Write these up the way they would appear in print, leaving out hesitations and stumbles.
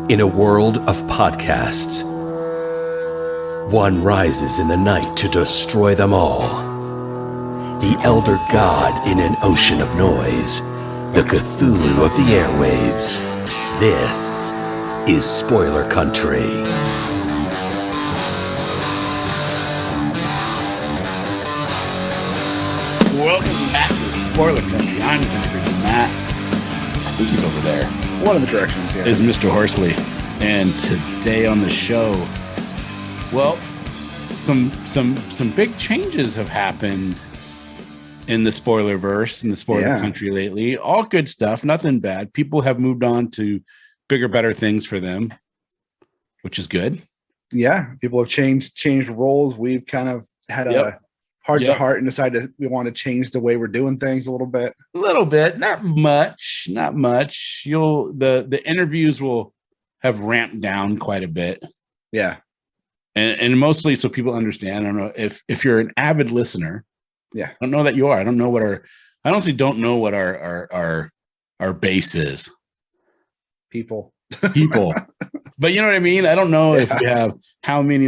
In a world of podcasts, one rises in the night to destroy them all. The elder god in an ocean of noise, the Cthulhu of the airwaves. This is Spoiler Country. Welcome back to Spoiler Country. I'm Kenric, and Matt, I think he's over there. One of the directions, yeah. Is Mr. Horsley. And today on the show, well, some big changes have happened in the spoiler verse, in the spoiler country lately. All good stuff, nothing bad. People have moved on to bigger, better things for them, which is good. Yeah, people have changed roles. We've kind of had a heart to heart and decided we want to change the way we're doing things a little bit. A little bit, not much. The interviews will have ramped down quite a bit. Yeah. And mostly so people understand. I don't know if you're an avid listener. Yeah. I don't know that you are. I don't know what our base is. People. But you know what I mean? I don't know if we have how many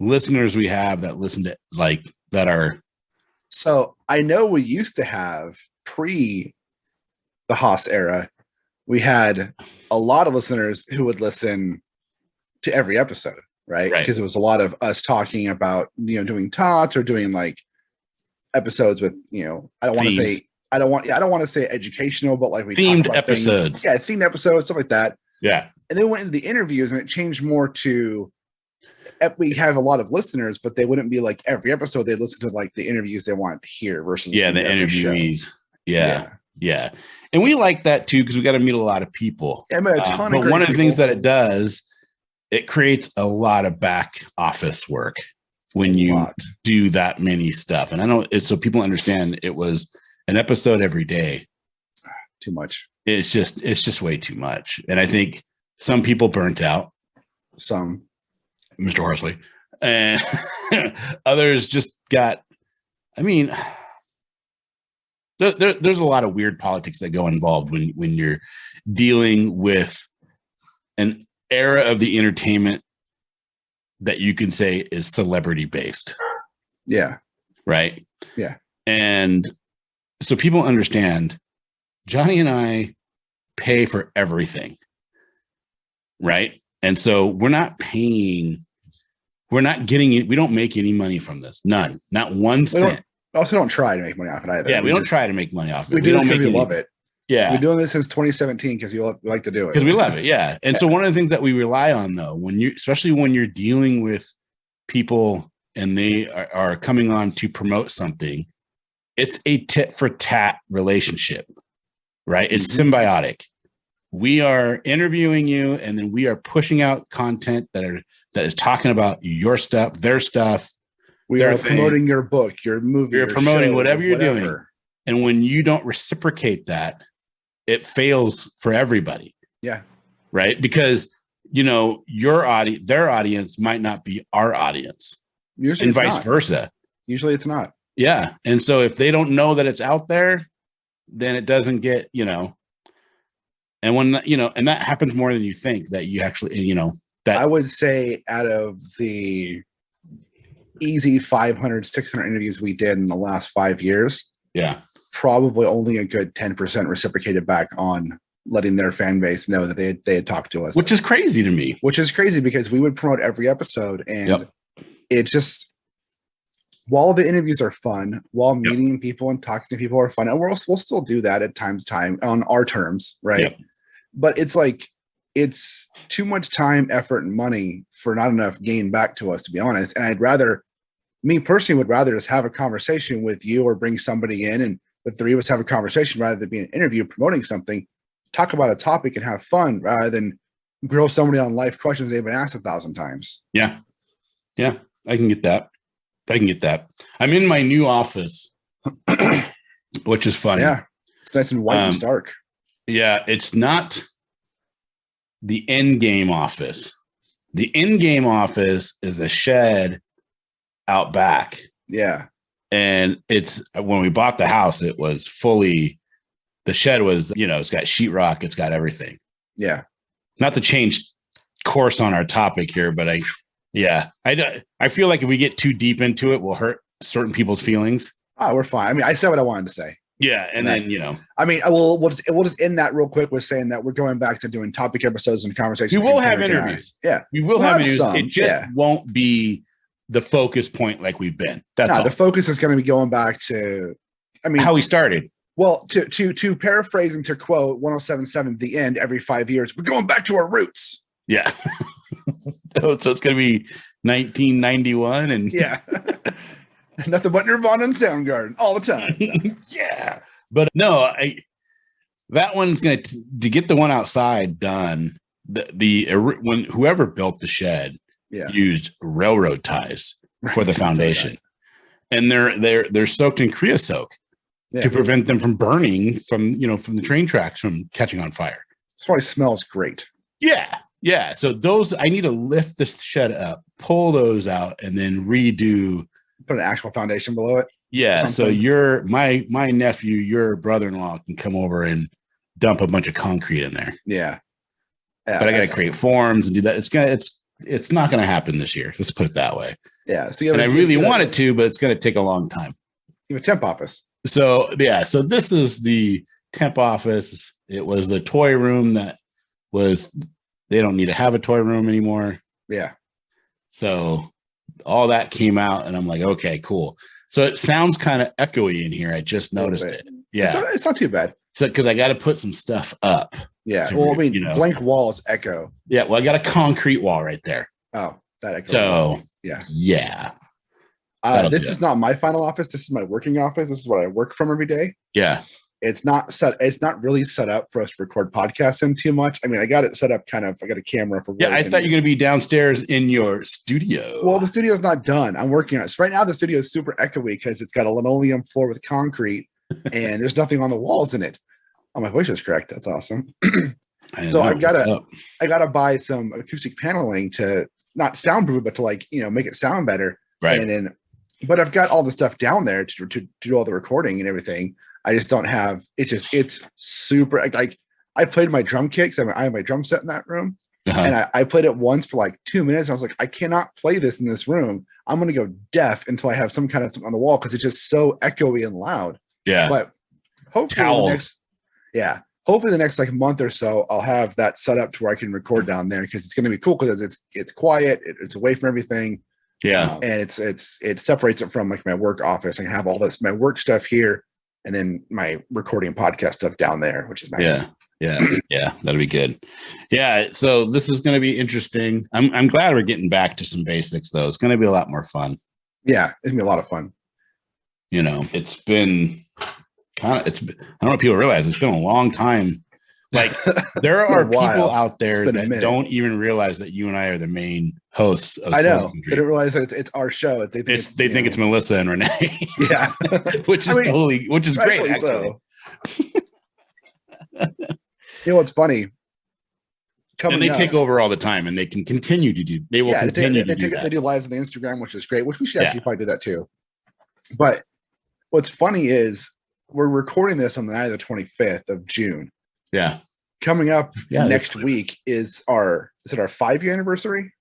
listeners we have that listen to that are. So I know we used to have pre the Haas era, we had a lot of listeners who would listen to every episode, right? Because it was a lot of us talking about, doing tots or doing episodes with, I don't want to say educational, but we themed talk about episodes. Things. Yeah, themed episodes, stuff like that. Yeah. And then we went into the interviews and it changed more to we have a lot of listeners, but they wouldn't be every episode. They'd listen to the interviews they want to hear versus the interviewees. Yeah. And we like that too, because we got to meet a lot of people. Yeah, but one of the things that it does, it creates a lot of back office work when you do that many stuff. And I know it's so people understand it was an episode every day. Too much. It's just way too much. And I think some people burnt out. Some. Mr. Horsley. And others just got, there's a lot of weird politics that go involved when you're dealing with an era of the entertainment that you can say is celebrity based. Yeah. Right. Yeah. And so people understand Johnny and I pay for everything. Right. And so we don't make any money from this. None, not 1 cent. Also don't try to make money off it either. Yeah, we don't try to make money off it. We do this because we love it. Yeah. We're doing this since 2017 because we like to do it. Because we love it, yeah. And so one of the things that we rely on, though, especially when you're dealing with people and they are coming on to promote something, it's a tit for tat relationship, right? It's symbiotic. We are interviewing you, and then we are pushing out content that is talking about your stuff, their stuff. We are promoting your book, your movie, you're promoting show, whatever you're doing. And when you don't reciprocate that, it fails for everybody. Yeah. Right. Because, your audience, their audience might not be our audience. Usually and vice versa. Usually it's not. Yeah. And so if they don't know that it's out there, then it doesn't get, and when, and that happens more than you think that you actually, that I would say out of the easy 500, 600 interviews we did in the last 5 years. Yeah. Probably only a good 10% reciprocated back on letting their fan base know that they had talked to us. Which is crazy to me. Which is crazy because we would promote every episode and it just, while the interviews are fun, while meeting people and talking to people are fun, and we'll still do that at time on our terms, right? Yep. But it's it's too much time, effort, and money for not enough gain back to us, to be honest. And me personally would rather just have a conversation with you or bring somebody in and the three of us have a conversation rather than be an interview promoting something, talk about a topic and have fun rather than grill somebody on life questions they've been asked 1,000 times. Yeah. Yeah. I can get that. I'm in my new office, which is funny. Yeah. It's nice and white and dark. Yeah. It's not the end game office. The end game office is a shed out back. Yeah. And it's when we bought the house, it was fully, the shed was, it's got sheetrock, it's got everything. Yeah. not to change course on our topic here, but I feel like if we get too deep into it, we'll hurt certain people's feelings. Oh, we're fine. I mean, I said what I wanted to say. Yeah, and then I mean, we'll just end that real quick with saying that we're going back to doing topic episodes and conversations. We will have interviews. Yeah, we will have interviews. It just won't be the focus point like we've been. That's all. The focus is going to be going back to, I mean, how we started. Well, to paraphrase and to quote 1077, the end every 5 years, we're going back to our roots. Yeah. So it's going to be 1991 and nothing but Nirvana and Soundgarden all the time. Yeah. But no, that one's going to get the one outside done. When whoever built the shed used railroad ties for the foundation, and they're soaked in creosote to prevent them from burning from the train tracks from catching on fire. That's why it smells great. Yeah. Yeah. So those, I need to lift this shed up, pull those out, and then redo. Put an actual foundation below it. Yeah. So my nephew, your brother-in-law, can come over and dump a bunch of concrete in there. Yeah. But I got to create forms and do that. It's not going to happen this year. Let's put it that way. Yeah. So I really wanted to, but it's going to take a long time. You have a temp office. So so this is the temp office. It was the toy room they don't need to have a toy room anymore. Yeah. So all that came out and I'm like, okay, cool. So it sounds kind of echoey in here. I just noticed it. Yeah. It's not too bad. So, because I got to put some stuff up. Yeah. Well, I mean, blank walls echo. Yeah. Well, I got a concrete wall right there. Oh, that echo. So, yeah. This is not my final office. This is my working office. This is what I work from every day. Yeah. It's not really set up for us to record podcasts in too much. I mean, I got it set up I got a camera for work. Yeah, I thought you were going to be downstairs in your studio. Well, the studio's not done. I'm working on it. So right now the studio is super echoey because it's got a linoleum floor with concrete and there's nothing on the walls in it. Oh, my voice is correct. That's awesome. So I gotta buy some acoustic paneling to not soundproof, but to make it sound better. Right. And then, but I've got all the stuff down there to do all the recording and everything. I just don't have it's super I played my drum kicks. I have my drum set in that room. And I played it once for 2 minutes. I was like, I cannot play this in this room. I'm going to go deaf until I have some kind of something on the wall because it's just so echoey and loud. Yeah. But hopefully hopefully the next month or so, I'll have that set up to where I can record down there because it's going to be cool because it's quiet. It's away from everything. Yeah. And it separates it from my work office. I can have all my work stuff here and then my recording podcast stuff down there, which is nice. Yeah, that'll be good. Yeah, so this is going to be interesting. I'm glad we're getting back to some basics, though. It's going to be a lot more fun. Yeah, it's going to be a lot of fun. It's been I don't know if people realize it's been a long time. There are people out there that don't even realize that you and I are the main hosts. I know. They don't realize that it's our show. They think it's Melissa and Renee. Yeah. which is great. Actually. So. You know what's funny? And they take over all the time, and they can continue to do. They will continue to do that. They do lives on the Instagram, which is great. Which we should actually probably do that too. But what's funny is we're recording this on the night of the 25th of June. Yeah. Coming up next week is our 5-year anniversary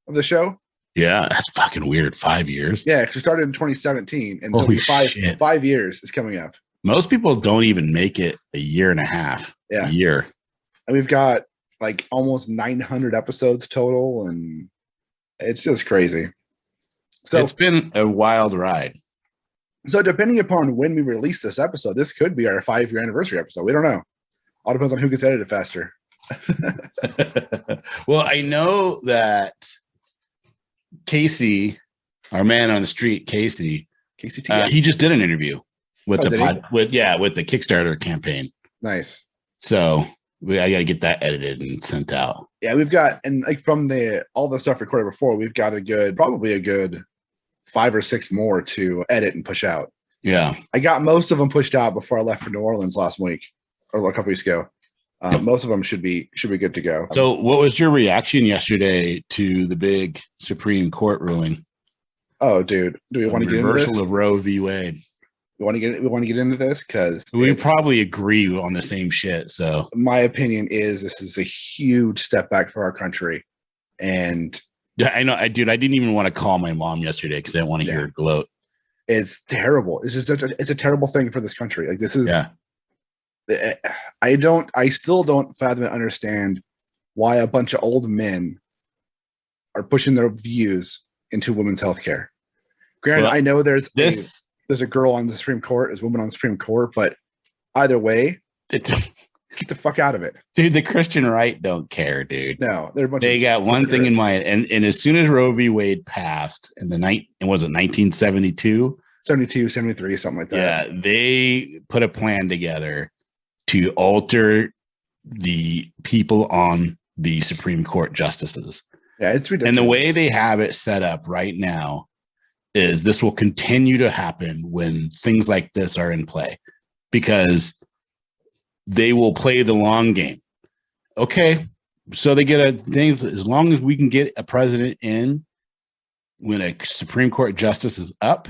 of the show. Yeah, that's fucking weird. 5 years. Yeah, because we started in 2017, and so 5 years is coming up. Most people don't even make it a year and a half. Yeah. A year. And we've got almost 900 episodes total, and it's just crazy. So it's been a wild ride. So depending upon when we release this episode, this could be our 5-year anniversary episode. We don't know. All depends on who gets edited faster. Well, I know that Casey, our man on the street, Casey, he just did an interview with the Kickstarter campaign. Nice. So I got to get that edited and sent out. Yeah, we've got from all the stuff recorded before, we've got probably a good 5 or 6 more to edit and push out. Yeah, I got most of them pushed out before I left for New Orleans last week or a couple weeks ago. Most of them should be good to go. So, what was your reaction yesterday to the big Supreme Court ruling? Oh, dude, do we want to get into this? Reversal of Roe v. Wade. We want to get into this because we probably agree on the same shit. So my opinion is this is a huge step back for our country. And yeah, I know, dude, I didn't even want to call my mom yesterday because I didn't want to hear her gloat. It's terrible. It's just it's a terrible thing for this country. Like this is, I still don't fathom and understand why a bunch of old men are pushing their views into women's health care. Granted, I know there's a girl on the Supreme Court, there's a woman on the Supreme Court, but either way, get the fuck out of it. Dude, the Christian right don't care, dude. No, they're a bunch they got one thing in mind. And as soon as Roe v. Wade passed in the night, and was it 1972? 72, 73, something like that. Yeah, they put a plan together to alter the people on the Supreme Court justices. Yeah, it's ridiculous. And the way they have it set up right now is this will continue to happen when things like this are in play, because they will play the long game. Okay, so they get a thing, as long as we can get a president in when a Supreme Court justice is up,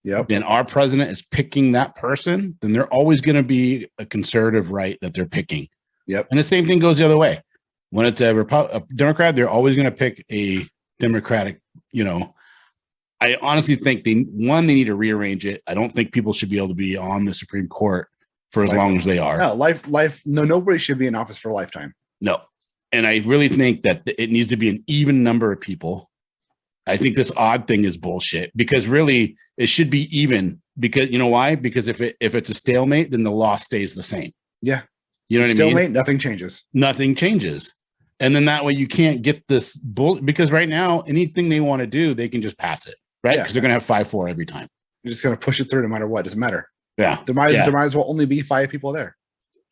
and our president is picking that person, then they're always going to be a conservative right that they're picking. And the same thing goes the other way. When it's a Democrat, they're always going to pick a Democratic, I honestly think they need to rearrange it. I don't think people should be able to be on the Supreme Court for as long as they are. No, nobody should be in office for a lifetime. No. And I really think that it needs to be an even number of people. I think this odd thing is bullshit, because really it should be even, because you know why? Because if it's a stalemate, then the law stays the same. Yeah. You know what I mean? Stalemate, nothing changes. Nothing changes. And then that way you can't get this because right now anything they want to do, they can just pass it, right? Because they're going to have 5-4 every time. You're just going to push it through no matter what. Doesn't matter. Yeah. There might as well only be 5 people there.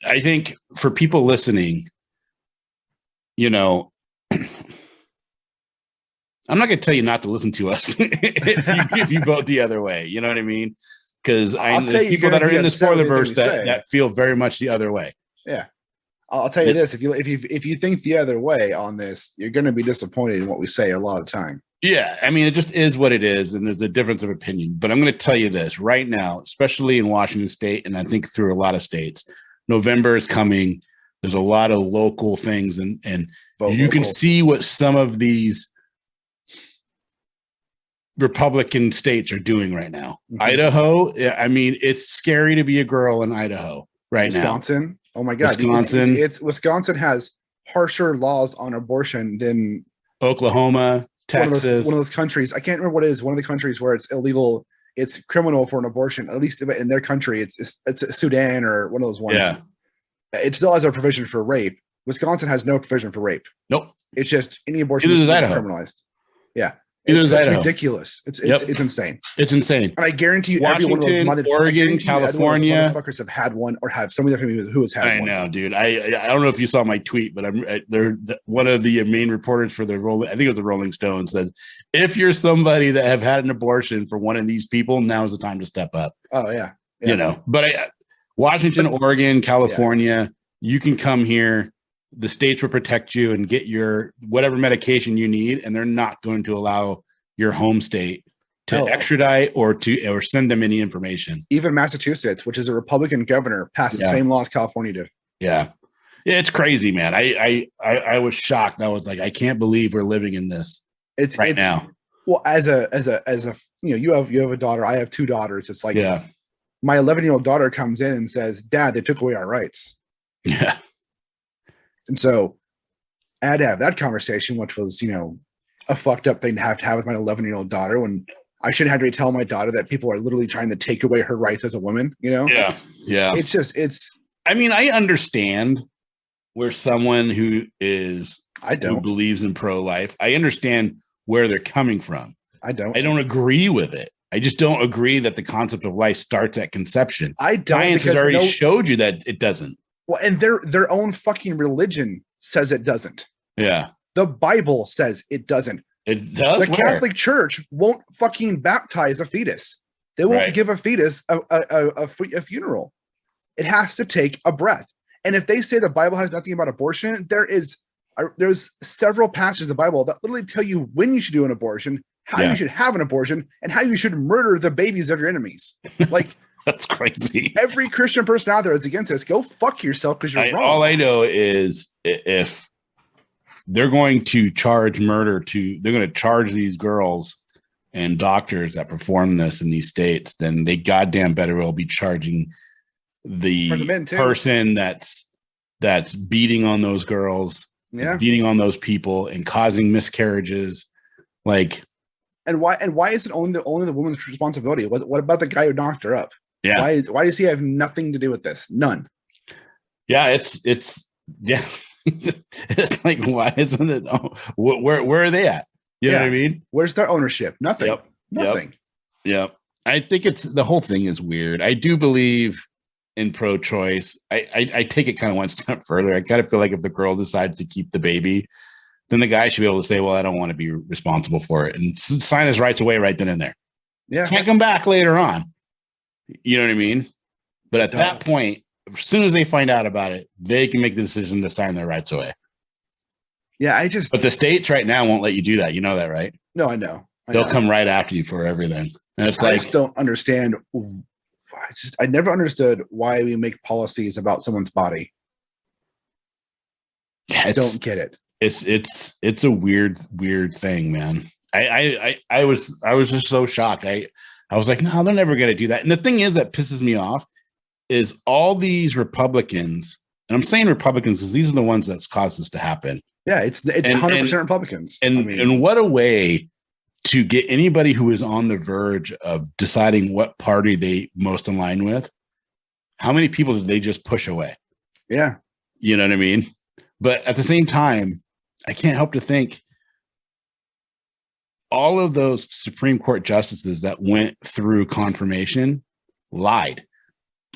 I think for people listening, I'm not going to tell you not to listen to us if you vote the other way. You know what I mean? Because I know people that are in the spoilerverse that feel very much the other way. Yeah. I'll tell you this: if you think the other way on this, you're going to be disappointed in what we say a lot of the time. Yeah, I mean, it just is what it is, and there's a difference of opinion. But I'm going to tell you this right now, especially in Washington State, and I think through a lot of states, November is coming. There's a lot of local things, and you can see what some of these Republican states are doing right now. Idaho, I mean, it's scary to be a girl in Idaho right now. Wisconsin. Oh my God. Wisconsin has harsher laws on abortion than Oklahoma, Texas. One of those countries. I can't remember what it is. One of the countries where it's illegal. It's criminal for an abortion. At least in their country, it's Sudan or one of those ones. Yeah. It still has a provision for rape. Wisconsin has no provision for rape. Nope. It's just any abortion is criminalized. Yeah. It's ridiculous. It's insane. It's insane. And I guarantee you, Washington, every one of those Oregon, California, motherfuckers have had one or have somebody who has had one. I know, dude. I don't know if you saw my tweet, but one of the main reporters for I think it was the Rolling Stones, said, if you're somebody that have had an abortion for one of these people, now is the time to step up. Oh yeah. But Washington, Oregon, California, you can come here. The states will protect you and get your whatever medication you need, and they're not going to allow your home state to extradite or send them any information. Even Massachusetts, which is a Republican governor, passed the same law as California did. Yeah, it's crazy, man. I was shocked. I was like, I can't believe we're living in this now. Well, as a you have a daughter. I have 2 daughters. It's like my 11-year-old daughter comes in and says, "Dad, they took away our rights." Yeah. And so I had to have that conversation, which was, a fucked up thing to have with my 11-year-old daughter, when I shouldn't have to tell my daughter that people are literally trying to take away her rights as a woman, Yeah. Yeah. I mean, I understand where someone who believes in pro-life, I understand where they're coming from. I don't agree with it. I just don't agree that the concept of life starts at conception. Science has already showed you that it doesn't. Well, and their own fucking religion says it doesn't. Yeah. The Bible says it doesn't. It does. The Catholic Church won't fucking baptize a fetus. They won't give a fetus a funeral. It has to take a breath. And if they say the Bible has nothing about abortion, there's several passages of the Bible that literally tell you when you should do an abortion, how you should have an abortion, and how you should murder the babies of your enemies. Like, That's crazy. Every Christian person out there that's against this, go fuck yourself because you're wrong. All I know is if they're going to charge murder they're going to charge these girls and doctors that perform this in these states, then they goddamn better will be charging the person that's beating on those girls, beating on those people and causing miscarriages. Like, and why is it only the woman's responsibility? What about the guy who knocked her up? Yeah. Why does he have nothing to do with this? None. Yeah, it's it's like, why isn't it? Where are they at? You know what I mean? Where's their ownership? Nothing. Yep. Nothing. Yep. I think the whole thing is weird. I do believe in pro-choice. I take it kind of one step further. I kind of feel like if the girl decides to keep the baby, then the guy should be able to say, well, I don't want to be responsible for it, and sign his rights away right then and there. Yeah. Can't come back later on. You know what I mean? But at that point, as soon as they find out about it, they can make the decision to sign their rights away. Yeah, but the states right now won't let you do that. You know that, right? No, I know. They'll come right after you for everything. And it's I just don't understand. I never understood why we make policies about someone's body. I don't get it. It's a weird thing, man. I was just so shocked. I was like, no, they're never going to do that. And the thing is that pisses me off is all these Republicans, and I'm saying Republicans because these are the ones that's caused this to happen. Yeah, it's 100% Republicans. And what a way to get anybody who is on the verge of deciding what party they most align with. How many people did they just push away? Yeah. You know what I mean? But at the same time, I can't help to think all of those Supreme Court justices that went through confirmation lied.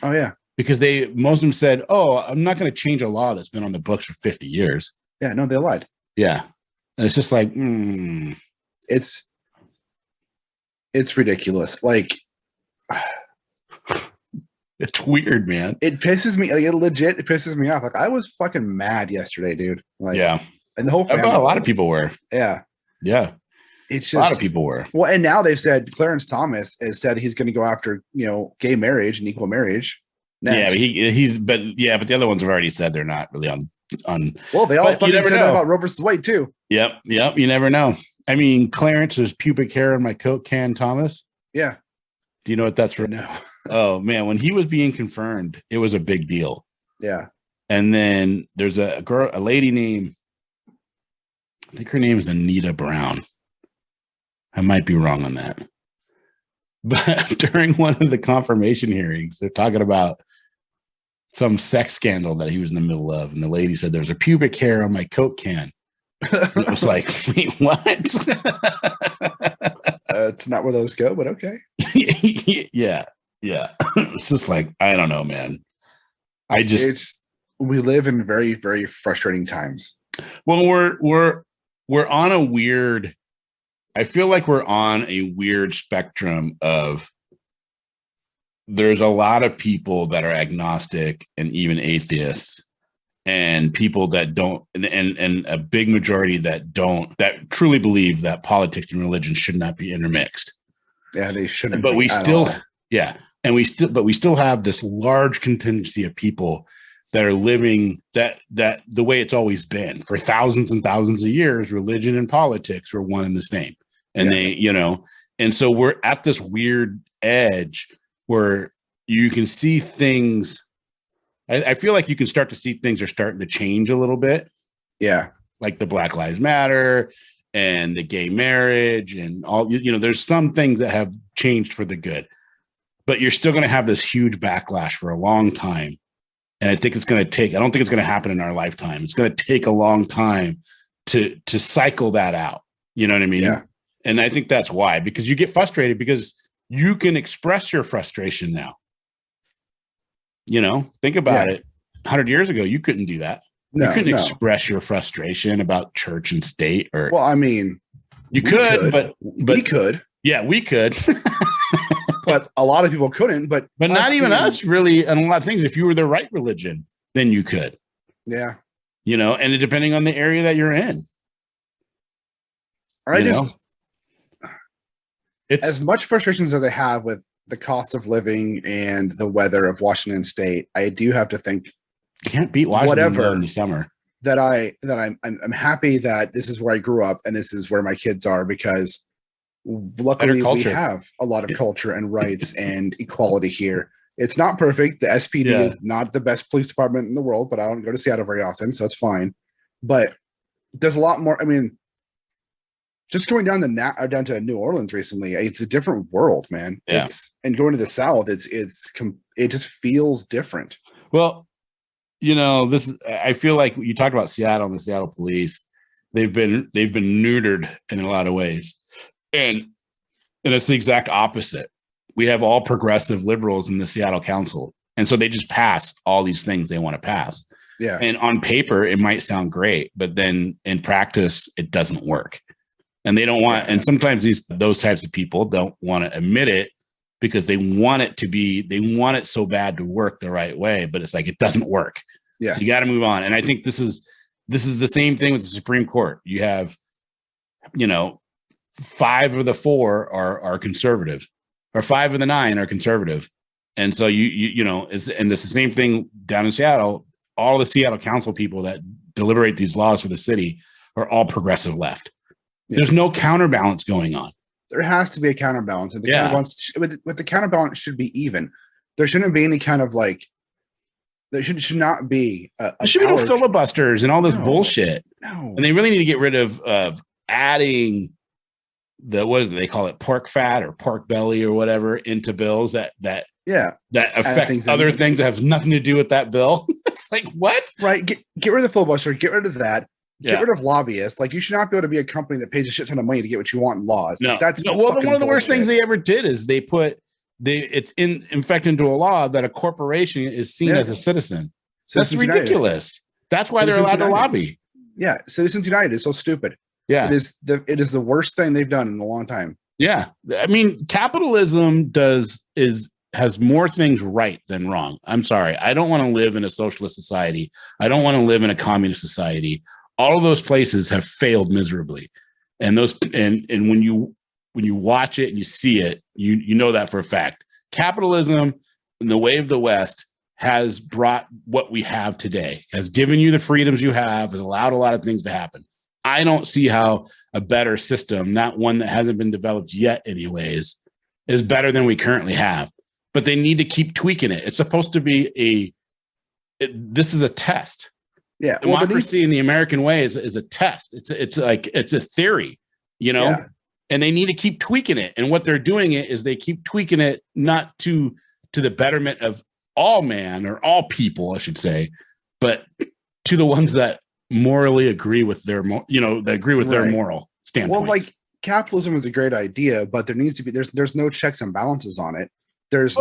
Oh, yeah. Because most of them said, oh, I'm not going to change a law that's been on the books for 50 years. Yeah, no, they lied. Yeah. And it's just like, It's ridiculous. Like, it's weird, man. It pisses me. Like, it pisses me off. Like, I was fucking mad yesterday, dude. Like, yeah. And the whole family. A lot of people were. Yeah. Yeah. It's just, a lot of people were. Well, and now they've said Clarence Thomas has said he's going to go after, gay marriage and equal marriage. Next. Yeah, but the other ones have already said they're not really on. Well, they all fucking said that about Roe versus Wade too. Yep. You never know. I mean, Clarence is pubic hair in my Coke can, Thomas. Yeah. Do you know what that's for? No. Oh man, when he was being confirmed, it was a big deal. Yeah. And then there's a lady named, I think her name is Anita Brown. I might be wrong on that. But during one of the confirmation hearings, they're talking about some sex scandal that he was in the middle of. And the lady said, there's a pubic hair on my Coke can. It was like, wait, what? It's not where those go, but okay. Yeah. It's just like, I don't know, man. We live in very, very frustrating times. Well, we're on a weird, I feel like we're on a weird spectrum of, there's a lot of people that are agnostic and even atheists, and people that don't, and a big majority that truly believe that politics and religion should not be intermixed. Yeah, they shouldn't. But we still have this large contingency of people that are living that the way it's always been for thousands and thousands of years. Religion and politics were one and the same, and and so we're at this weird edge where you can see things. I feel like you can start to see things are starting to change a little bit. Yeah. Like the Black Lives Matter and the gay marriage and all, there's some things that have changed for the good, but you're still going to have this huge backlash for a long time. And I think I don't think it's going to happen in our lifetime. It's going to take a long time to cycle that out. You know what I mean? Yeah. And I think that's why, because you get frustrated because you can express your frustration now. Think about it. 100 years ago, you couldn't do that. You couldn't express your frustration about church and state. Well, I mean, you could, but we could. Yeah, we could. But a lot of people couldn't. But not even us, really. And a lot of things, if you were the right religion, then you could. Yeah. And depending on the area that you're in. It's as much frustrations as I have with the cost of living and the weather of Washington State, I do have to think Can't beat Washington whatever in the summer. that I'm happy that this is where I grew up and this is where my kids are, because luckily we have a lot of culture and rights and equality here. It's not perfect. The SPD is not the best police department in the world, but I don't go to Seattle very often, so it's fine. But there's a lot more. I mean, just going down to New Orleans recently, it's a different world, man. Yeah. And going to the South, it just feels different. Well, you know, I feel like you talked about Seattle and the Seattle police. They've been neutered in a lot of ways. And it's the exact opposite. We have all progressive liberals in the Seattle Council. And so they just pass all these things they want to pass. Yeah. And on paper, it might sound great, but then in practice, it doesn't work. And they don't want, and sometimes those types of people don't want to admit it because they want it so bad to work the right way, but it's like, it doesn't work. Yeah. So you got to move on. And I think this is the same thing with the Supreme Court. You have, 5 of the 4 are conservative, or 5 of the 9 are conservative. And so it's the same thing down in Seattle. All the Seattle council people that deliberate these laws for the city are all progressive left. Yeah. There's no counterbalance going on. There has to be a counterbalance, and the counterbalance with the counterbalance should be even. There shouldn't be any kind of like. There should not be. There should be no filibusters and all this bullshit. No, and they really need to get rid of adding what they call it, pork fat or pork belly or whatever into bills that affect other things that have nothing to do with that bill. It's like, what? Right. Get rid of the filibuster. Get rid of that. Get rid of lobbyists. Like, you should not be able to be a company that pays a shit ton of money to get what you want in laws. No, that's one of the worst things they ever did is it's in fact into a law that a corporation is seen as a citizen. That's ridiculous. That's why they're allowed to lobby. Yeah, Citizens United is so stupid. Yeah, it is the worst thing they've done in a long time. Yeah, I mean, capitalism has more things right than wrong. I'm sorry, I don't want to live in a socialist society. I don't want to live in a communist society. All of those places have failed miserably, and when you watch it and you see it, you know that for a fact. Capitalism in the way of the West has brought what we have today, has given you the freedoms you have, has allowed a lot of things to happen. I don't see how a better system, not one that hasn't been developed yet anyways, is better than we currently have. But they need to keep tweaking it. It's supposed to be this is a test. Yeah, democracy in the American way is a test. It's a theory, Yeah. And they need to keep tweaking it. And what they're doing is they keep tweaking it not to the betterment of all man or all people, I should say, but to the ones that morally agree with their their moral standpoint. Well, like, capitalism is a great idea, but there needs to be there's no checks and balances on it. There's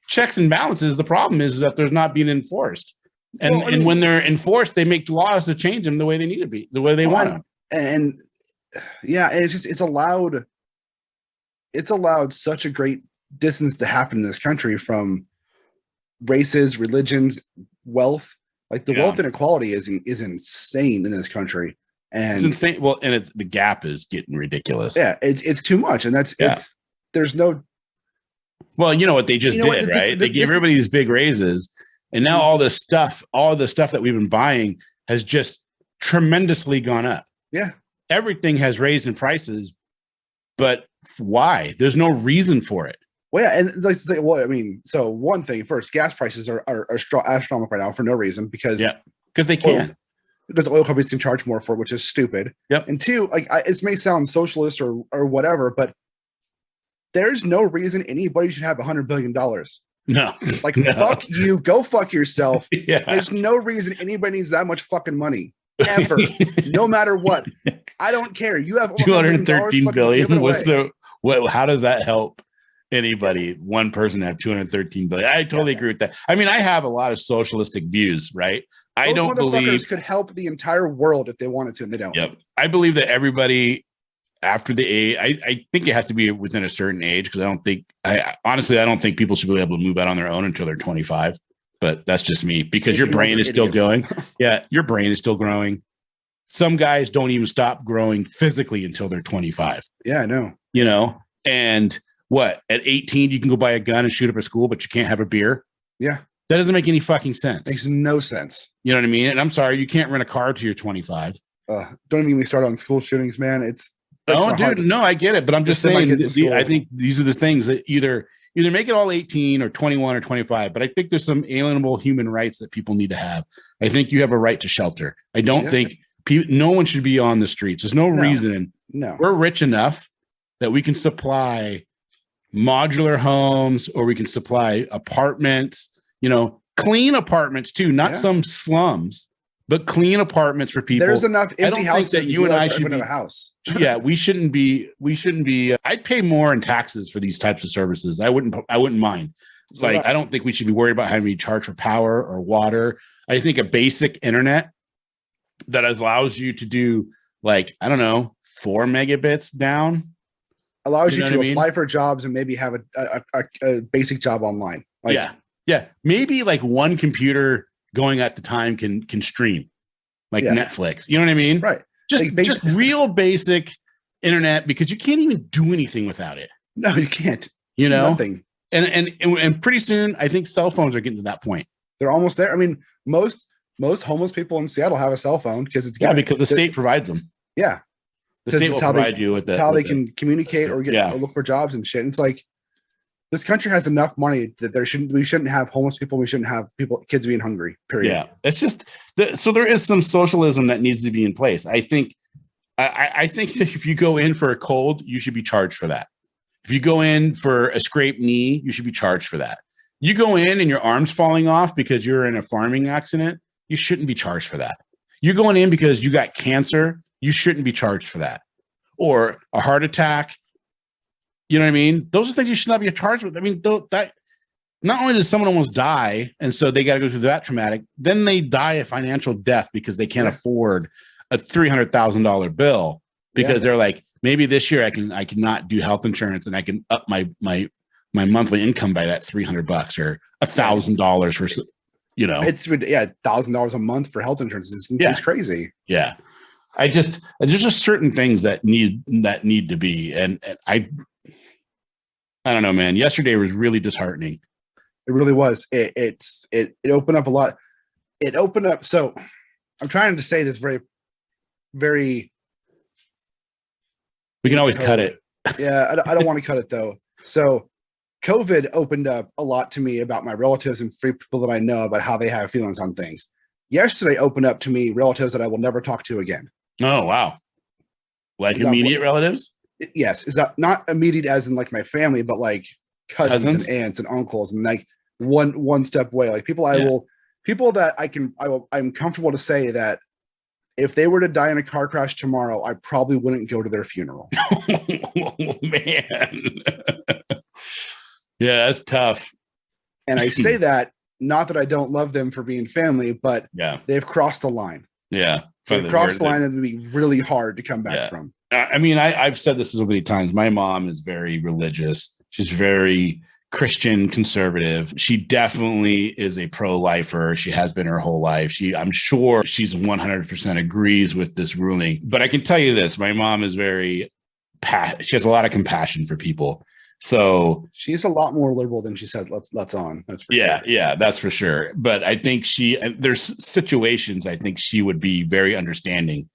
checks and balances. The problem is that they're not being enforced. And when they're enforced, they make laws to change them the way they need to be, the way they want them. And it's allowed such a great distance to happen in this country from races, religions, wealth. Like, the wealth inequality is insane in this country. And it's insane. Well, and the gap is getting ridiculous. Yeah, it's too much. And there's no. Well, you know what they just did, right? They gave everybody these big raises. And now all the stuff that we've been buying has just tremendously gone up. Yeah. Everything has raised in prices, but why? There's no reason for it. Well, yeah, and like, well, I mean, so one thing first, gas prices are astronomical right now for no reason, because they can. Because oil companies can charge more for it, which is stupid. Yep. And 2, like, it may sound socialist or whatever, but there's no reason anybody should have $100 billion. No. Like, fuck you, go fuck yourself. Yeah. There's no reason anybody needs that much fucking money ever, no matter what. I don't care. You have $213 billion. How does that help anybody? One person have $213 billion. I totally agree with that. I mean, I have a lot of socialistic views, right? I don't believe could help the entire world if they wanted to, and they don't. Yep. I believe that everybody after the age, I think it has to be within a certain age, because I don't think people should be able to move out on their own until they're 25. But that's just me, because your brain is still going. Yeah, your brain is still growing. Some guys don't even stop growing physically until they're 25. Yeah, I know. And what, at 18 you can go buy a gun and shoot up a school, but you can't have a beer? Yeah. That doesn't make any fucking sense. Makes no sense. You know what I mean? And I'm sorry, you can't rent a car till you're 25. Don't even get me started on school shootings, man. It's oh, dude, no, I get it, but I'm just saying. I think these are the things that either make it all 18 or 21 or 25. But I think there's some alienable human rights that people need to have. I think you have a right to shelter. I don't think no one should be on the streets. There's no reason. No, we're rich enough that we can supply modular homes, or we can supply apartments. Clean apartments too, not some slums, but clean apartments for people. There's enough empty houses that you and I should be a house. Yeah, we shouldn't be. I'd pay more in taxes for these types of services. I wouldn't mind. It's like, I don't think we should be worried about having to charge for power or water. I think a basic internet that allows you to do, like, I don't know, 4 megabits down, allows you to apply for jobs and maybe have a basic job online. Like, yeah, maybe like one computer going at the time can stream, like Netflix. You know what I mean? Right. Just real basic internet, because you can't even do anything without it. No, you can't. Nothing. And pretty soon, I think cell phones are getting to that point. They're almost there. I mean, most homeless people in Seattle have a cell phone because because the state provides them. Yeah, the state will provide you with how they can communicate or get or look for jobs and shit. And it's like, this country has enough money that we shouldn't have homeless people. We shouldn't have kids being hungry. Period. Yeah, it's just so there is some socialism that needs to be in place. I think if you go in for a cold, you should be charged for that. If you go in for a scraped knee, you should be charged for that. You go in and your arm's falling off because you're in a farming accident, you shouldn't be charged for that. You're going in because you got cancer, you shouldn't be charged for that. Or a heart attack. You know what I mean? Those are things you should not be charged with. I mean, that not only does someone almost die, and so they got to go through that traumatic, then they die a financial death because they can't afford a $300,000 bill because they're like, maybe this year I can not do health insurance and I can up my monthly income by that $300 or $1,000 for, it's $1,000 a month for health insurance is crazy. Yeah. There's just certain things that need to be, and I don't know, man. Yesterday was really disheartening. It really was. It opened up a lot. It opened up. So I'm trying to say this very, very. We can always cut it. Yeah, I don't want to cut it though. So COVID opened up a lot to me about my relatives and free people that I know about how they have feelings on things. Yesterday opened up to me relatives that I will never talk to again. Oh, wow. Like immediate relatives? Yes. Is that not immediate as in like my family, but like cousins and aunts and uncles and like one step away. Like people people that I'm comfortable to say that if they were to die in a car crash tomorrow, I probably wouldn't go to their funeral. Oh, man. Yeah, that's tough. And I say that, not that I don't love them for being family, but they've crossed the line. Yeah. They've crossed the line that would be really hard to come back from. I mean, I've said this so many times. My mom is very religious. She's very Christian conservative. She definitely is a pro-lifer. She has been her whole life. I'm sure she's 100% agrees with this ruling. But I can tell you this, my mom is she has a lot of compassion for people. So she's a lot more liberal than she said. Let's on. That's for sure. Yeah, that's for sure. But I think there's situations I think she would be very understanding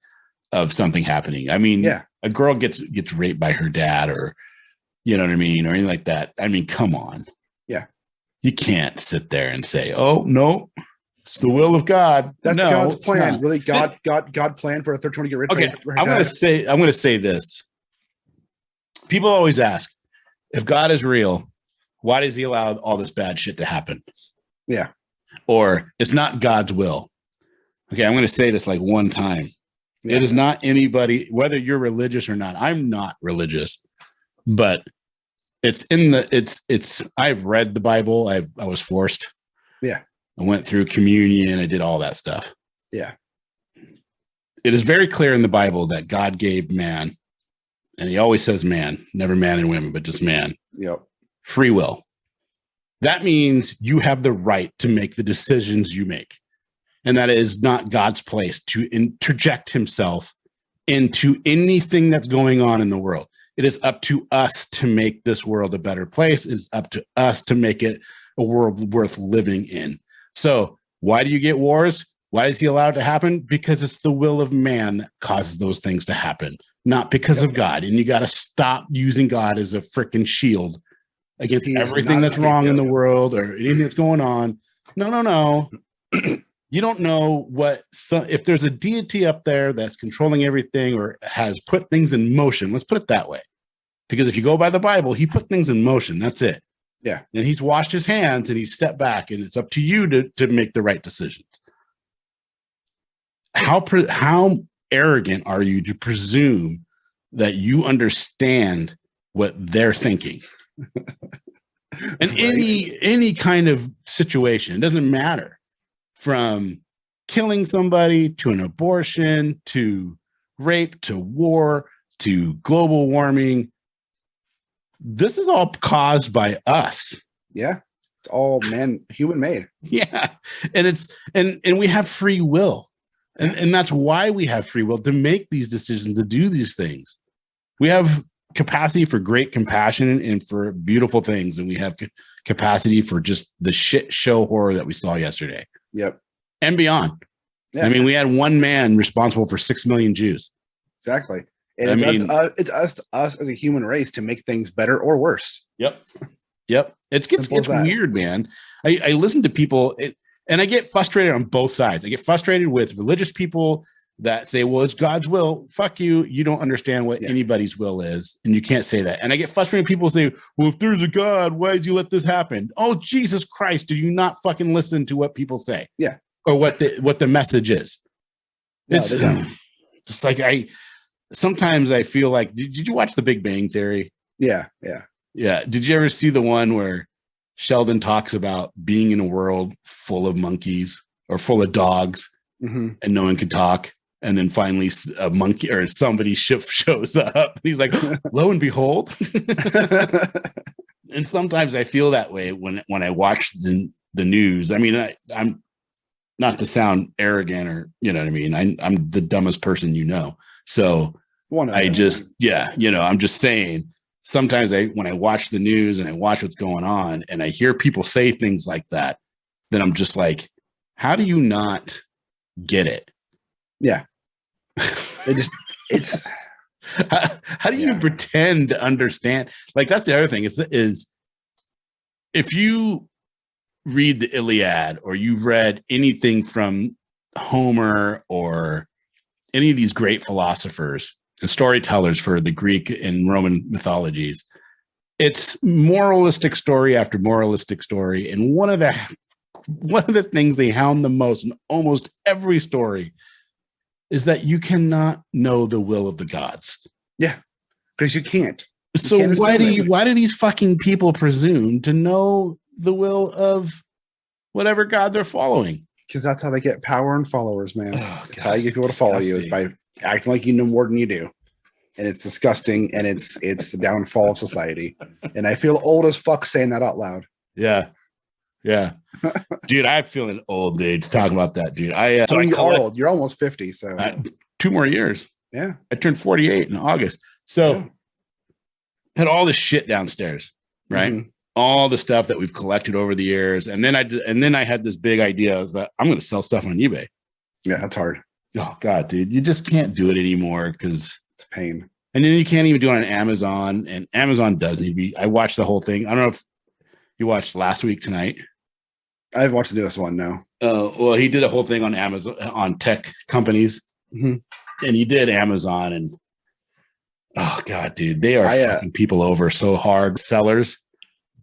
of something happening. I mean, a girl gets raped by her dad, or you know what I mean, or anything like that. I mean, come on. Yeah, you can't sit there and say, "Oh no, it's the will of God." That's God's plan. Really, God planned for a third one to get rid of. Okay, I'm going to say this. People always ask, if God is real, why does he allow all this bad shit to happen? Yeah. Or it's not God's will. Okay, I'm going to say this like one time. Yeah. It is not anybody, whether you're religious or not. I'm not religious, but I've read the Bible. I was forced. Yeah. I went through communion. I did all that stuff. Yeah. It is very clear in the Bible that God gave man, and he always says man, never man and women, but just man. Yep. Free will. That means you have the right to make the decisions you make. And that is not God's place to interject himself into anything that's going on in the world. It is up to us to make this world a better place. It's up to us to make it a world worth living in. So why do you get wars? Why is he allowed to happen? Because it's the will of man that causes those things to happen, not because of God. And you got to stop using God as a freaking shield against everything that's wrong in the world or anything that's going on. No. You don't know if there's a deity up there that's controlling everything or has put things in motion. Let's put it that way. Because if you go by the Bible, he put things in motion. That's it. Yeah. And he's washed his hands and he's stepped back, and it's up to you to make the right decisions. How arrogant are you to presume that you understand what they're thinking? In any kind of situation, it doesn't matter. From killing somebody to an abortion to rape to war to global warming. This is all caused by us. Yeah. It's all human made. Yeah. And we have free will. And that's why we have free will, to make these decisions, to do these things. We have capacity for great compassion and for beautiful things. And we have capacity for just the shit show horror that we saw yesterday. Yep. And beyond. Yeah. I mean, we had one man responsible for 6 million Jews. Exactly. And it's us as a human race to make things better or worse. Yep. It gets weird, man. I listen to people and I get frustrated on both sides. I get frustrated with religious people that say, well, it's God's will. Fuck you. You don't understand what anybody's will is. And you can't say that. And I get frustrated when people say, well, if there's a God, why did you let this happen? Oh, Jesus Christ. Do you not fucking listen to what people say? Yeah. Or what the message is? No, it's just like sometimes I feel like, did you watch The Big Bang Theory? Yeah. Did you ever see the one where Sheldon talks about being in a world full of monkeys or full of dogs and no one could talk? And then finally a monkey or somebody shows up. He's like, lo and behold. And sometimes I feel that way when I watch the news. I mean, I'm not to sound arrogant or, you know what I mean? I'm the dumbest person, So I'm just saying, sometimes when I watch the news and I watch what's going on and I hear people say things like that, then I'm just like, how do you not get it? Yeah. How do you pretend to understand? Like, that's the other thing is if you read the Iliad or you've read anything from Homer or any of these great philosophers and storytellers for the Greek and Roman mythologies, it's moralistic story after moralistic story. And one of the things they hound the most in almost every story is that you cannot know the will of the gods. Yeah, because you can't. So why do these fucking people presume to know the will of whatever god they're following? Because that's how they get power and followers, man. That's how you get people to follow you, is by acting like you know more than you do. And it's disgusting, and it's the downfall of society. And I feel old as fuck saying that out loud. Yeah. Dude, I'm feeling old, dude, to talk about that, dude. You are old. You're almost 50, so 2 more years. Yeah. I turned 48 in August. So had all this shit downstairs, right? Mm-hmm. All the stuff that we've collected over the years. And then I had this big idea that I'm going to sell stuff on eBay. Yeah, that's hard. Oh God, dude, you just can't do it anymore because it's a pain. And then you can't even do it on Amazon, and Amazon doesn't even I watched the whole thing. I don't know if you watched Last Week Tonight. I've watched the newest one now. Well, he did a whole thing on Amazon, on tech companies, and he did Amazon, and oh God, dude, they are fucking people over so hard. Sellers.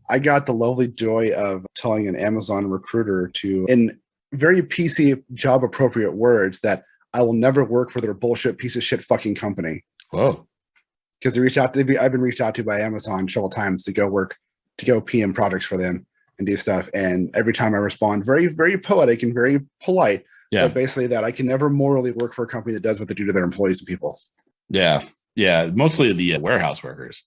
I got the lovely joy of telling an Amazon recruiter in very PC job appropriate words that I will never work for their bullshit piece of shit fucking company. Whoa. Because I've been reached out to by Amazon several times to go PM projects for them and do stuff. And every time I respond, very, very poetic and very polite. Yeah. But basically that I can never morally work for a company that does what they do to their employees and people. Yeah. Yeah. Mostly the warehouse workers.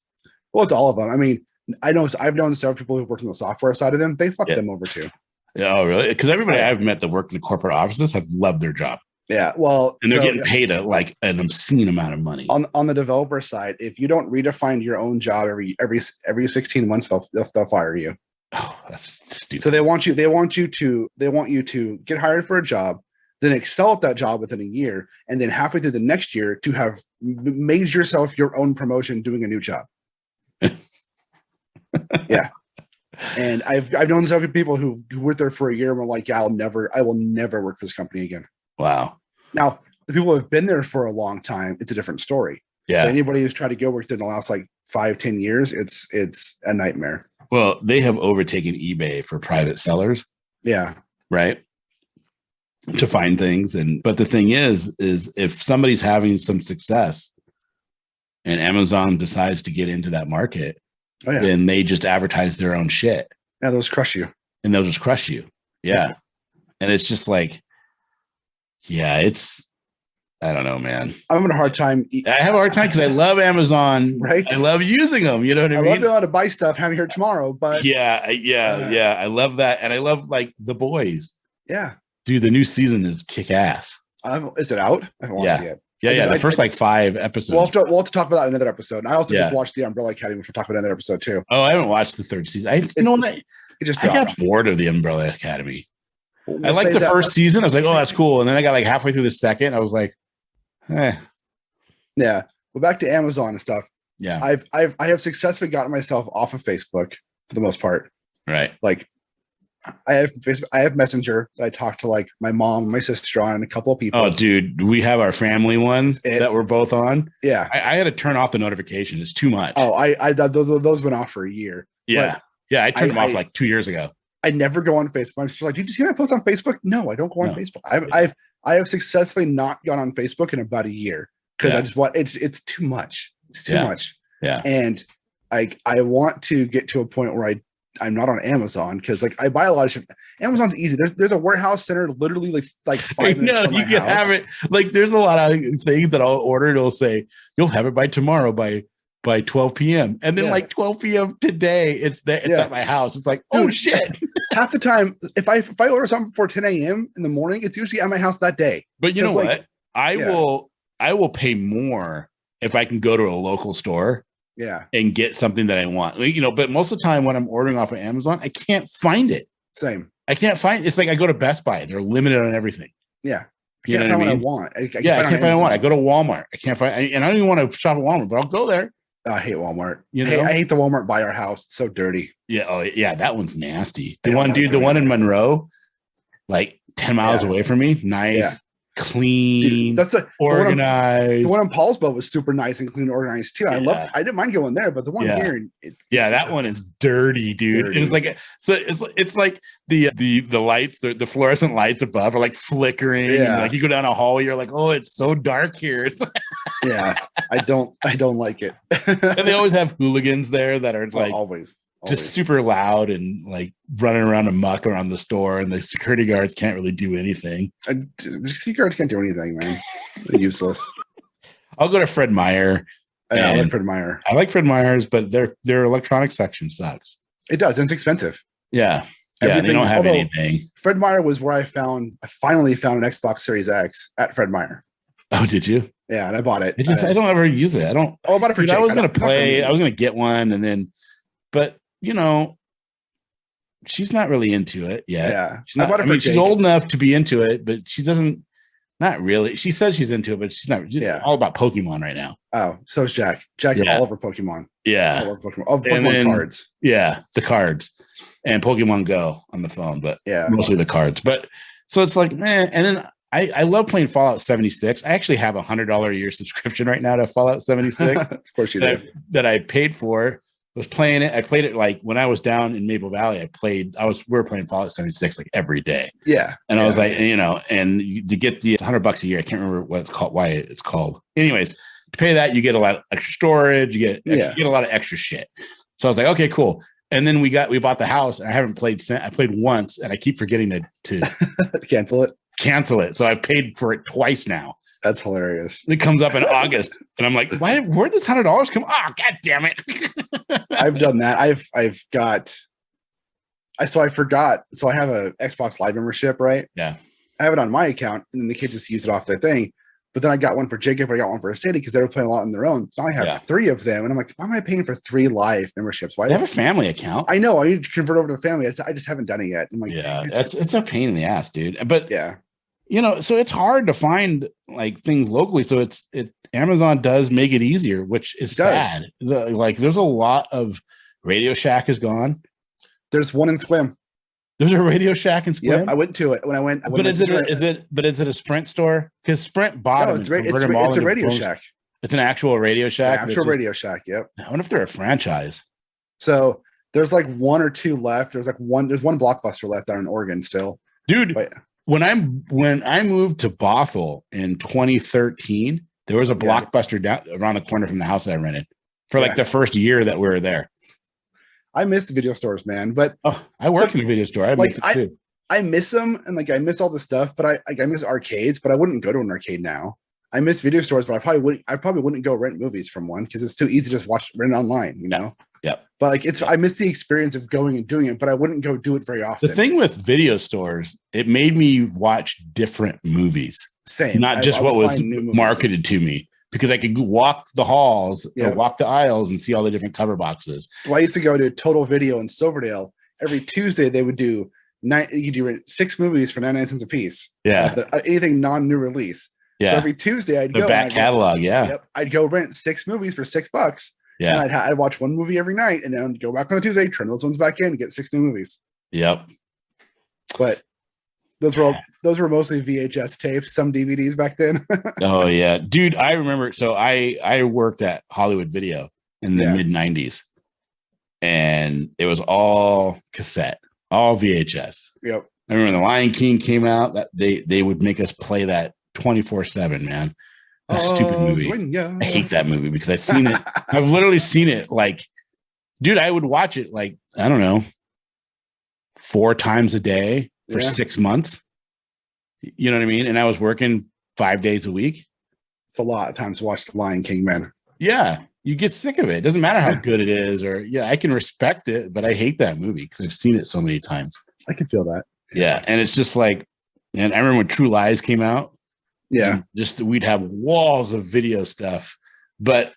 Well, it's all of them. I mean, I've known several people who've worked on the software side of them. They fuck them over too. Yeah, oh, really? Because everybody I've met that worked in the corporate offices have loved their job. Yeah. Well, and they're getting paid like an obscene amount of money. On the developer side, if you don't redefine your own job every 16 months, they'll fire you. Oh, that's stupid. So they want you to get hired for a job, then excel at that job within a year, and then halfway through the next year to have made yourself your own promotion doing a new job. Yeah. And I've known several people who worked there for a year and were like, yeah, I will never work for this company again. Wow. Now, the people who have been there for a long time, it's a different story. Yeah. But anybody who's tried to go work there in the last like 5-10 years, it's a nightmare. Well, they have overtaken eBay for private sellers. Yeah. Right. To find things. But the thing is if somebody's having some success and Amazon decides to get into that market, then they just advertise their own shit. Yeah, they'll just crush you. And they'll just crush you. Yeah. And it's just like, yeah, I don't know, man. I'm having a hard time. I have a hard time because I love Amazon. Right. I love using them. You know what I mean? I love being able to buy stuff, having here tomorrow, but yeah. I love that. And I love like The Boys. Yeah. Dude, the new season is kick ass. Is it out? I haven't watched it yet. Yeah. The first like 5 episodes. We'll have to talk about that in another episode. And I also just watched The Umbrella Academy, which we'll talk about in another episode too. Oh, I haven't watched the 3rd season. I got bored of The Umbrella Academy. I liked the first season. I was like, oh, that's cool. And then I got like halfway through the second. I was like, Yeah. Well, back to Amazon and stuff. Yeah. I have successfully gotten myself off of Facebook for the most part. Right. Like I have Facebook, I have Messenger that I talk to like my mom, my sister on, and a couple of people. Oh, dude, we have our family ones that we're both on. Yeah. I had to turn off the notifications. It's too much. Oh, those went off for a year. Yeah. Yeah. I turned them off like 2 years ago. I never go on Facebook. I'm just like, did you see my post on Facebook? No, I don't go on Facebook. I have successfully not gone on Facebook in about a year because I just want it's too much. It's too much. Yeah. And I want to get to a point where I'm not on Amazon because like I buy a lot of shit. Amazon's easy. There's a warehouse center literally like 5 minutes from my you can house. have it. Like there's a lot of things that I'll order. It'll say you'll have it by tomorrow by 12 p.m. And then like 12 p.m. today, it's at my house. It's like, oh shit. Half the time, if I order something before 10 a.m. in the morning, it's usually at my house that day. But you know what? I will pay more if I can go to a local store. Yeah. And get something that I want. Like, but most of the time when I'm ordering off of Amazon, I can't find it. Same. I can't find it's like I go to Best Buy. They're limited on everything. Yeah. I can't find what I want. I can't find what I want. I go to Walmart. I can't find and I don't even want to shop at Walmart, but I'll go there. I hate Walmart. I hate the Walmart by our house. It's so dirty. Yeah. Oh, yeah. That one's nasty. The one in Monroe, like 10 miles away from me. Nice, clean, dude, organized. The one in Paulsbo was super nice and clean and organized too. I didn't mind going there, but the one here, that one is dirty, dude. Dirty. It's like it's like the lights, the fluorescent lights above are like flickering. Yeah. Like you go down a hallway, you're like, oh, it's so dark here. Yeah, I don't like it. And they always have hooligans there that are like always just super loud and like running around amok around the store, and the security guards can't really do anything. The security guards can't do anything, man. They're useless. I'll go to Fred Meyer. I like Fred Meyer. I like Fred Meyer's, but their electronic section sucks. It does. And it's expensive. Yeah. Yeah, they don't have anything. Fred Meyer was where I finally found an Xbox Series X at Fred Meyer. Oh, did you? Yeah, and I bought it. I don't ever use it. I don't. Oh, I bought it for Jake. I was going to play. I was going to get one, and then, but she's not really into it yet. Yeah, I bought it for Jake. She's old enough to be into it, but she doesn't. Not really. She says she's into it, but she's not. She's all about Pokemon right now. Oh, so is Jack. Jack's all over Pokemon. Yeah, all over Pokemon. All Pokemon cards. Yeah, the cards and Pokemon Go on the phone, but mostly the cards. But so it's like, man. And then I love playing Fallout 76. I actually have $100 a year subscription right now to Fallout 76. Of course you do. That I paid for. Was playing it. I played it like when I was down in Maple Valley. We were playing Fallout 76 like every day. Yeah. And I was like, and to get the $100 a year, I can't remember what it's called, why it's called. Anyways, to pay that, you get a lot of extra storage, you get a lot of extra shit. So I was like, okay, cool. And then we bought the house, and I haven't played since. I played once, and I keep forgetting to cancel it. So I paid for it twice now. That's hilarious. It comes up in August, and I'm like, where'd this $100 come? Oh, God damn it. I've done that. I forgot. So I have a Xbox Live membership, right? Yeah. I have it on my account, and then the kids just use it off their thing. But then I got one for Jacob, I got one for Sadie because they were playing a lot on their own. So now I have 3 of them, and I'm like, why am I paying for 3 live memberships? Why? They have a family account. I know. I need to convert over to the family. I just haven't done it yet. I'm like, it's a pain in the ass, dude. But yeah, so it's hard to find like things locally. So Amazon does make it easier, which is sad. There's a lot of Radio Shack is gone. There's one in Squim. There's a Radio Shack in Squim. Yep, I went to it when I went. But is it a Sprint store? Because Sprint bought them. It's a Radio Shack. It's an actual Radio Shack. Radio Shack. Yep. I wonder if they're a franchise. So there's like 1 or 2 left. There's one Blockbuster left down in Oregon still, dude. But, when I moved to Bothell in 2013, there was a Blockbuster down around the corner from the house that I rented for like the first year that we were there. I miss the video stores, man. But I worked in a video store. I miss it too. I miss them, and like I miss all the stuff. But I miss arcades, but I wouldn't go to an arcade now. I miss video stores, but I probably wouldn't go rent movies from one because it's too easy to just rent it online. You know. Yep. But like I miss the experience of going and doing it, but I wouldn't go do it very often. The thing with video stores, it made me watch different movies. Same. Not just what was marketed to me. Because I could walk the halls or walk the aisles and see all the different cover boxes. Well, I used to go to Total Video in Silverdale. Every Tuesday, they would do 6 movies for 99 cents a piece. Yeah. Anything non-new release. Yeah. So every Tuesday, I'd go. The back catalog, I'd go rent 6 movies for $6. Yeah. And I'd watch one movie every night and then go back on the Tuesday, turn those ones back in, and get 6 new movies. Yep. But those were mostly VHS tapes, some DVDs back then. Oh yeah, dude, I remember. So I worked at Hollywood Video in the mid '90s, and it was all cassette, all VHS. Yep. I remember The Lion King came out. That they would make us play that 24/7, man. That stupid movie. I hate that movie because I've seen it. I've literally seen it. Like, dude, I would watch it like I don't know, 4 times a day for 6 months. You know what I mean? And I was working 5 days a week. It's a lot of times to watch The Lion King, man. Yeah. You get sick of it. It doesn't matter how good it is I can respect it, but I hate that movie because I've seen it so many times. I can feel that. Yeah. And it's just like, and I remember when True Lies came out. Yeah. We'd have walls of video stuff, but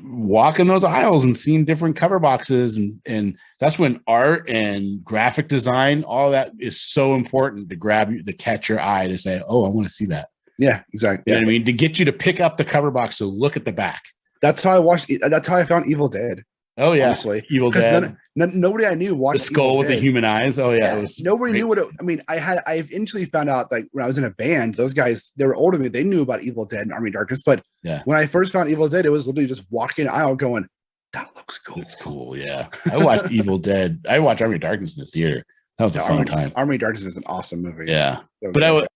walking those aisles and seeing different cover boxes and that's when art and graphic design, all that is so important to catch your eye to say, oh, I want to see that. Yeah, exactly. You know what I mean? To get you to pick up the cover box to look at the back. That's how I found Evil Dead. Oh yeah, honestly. Evil Dead. Nobody I knew watched the skull with the human eyes. Oh yeah, nobody knew what it. I mean, I eventually found out like when I was in a band, those guys they were older than me. They knew about Evil Dead and Army of Darkness, but when I first found Evil Dead, it was literally just walking the aisle going, "That looks cool." Looks cool, yeah. I watched Evil Dead. I watched Army of Darkness in the theater. That was a fun time. Army of Darkness is an awesome movie. Yeah, but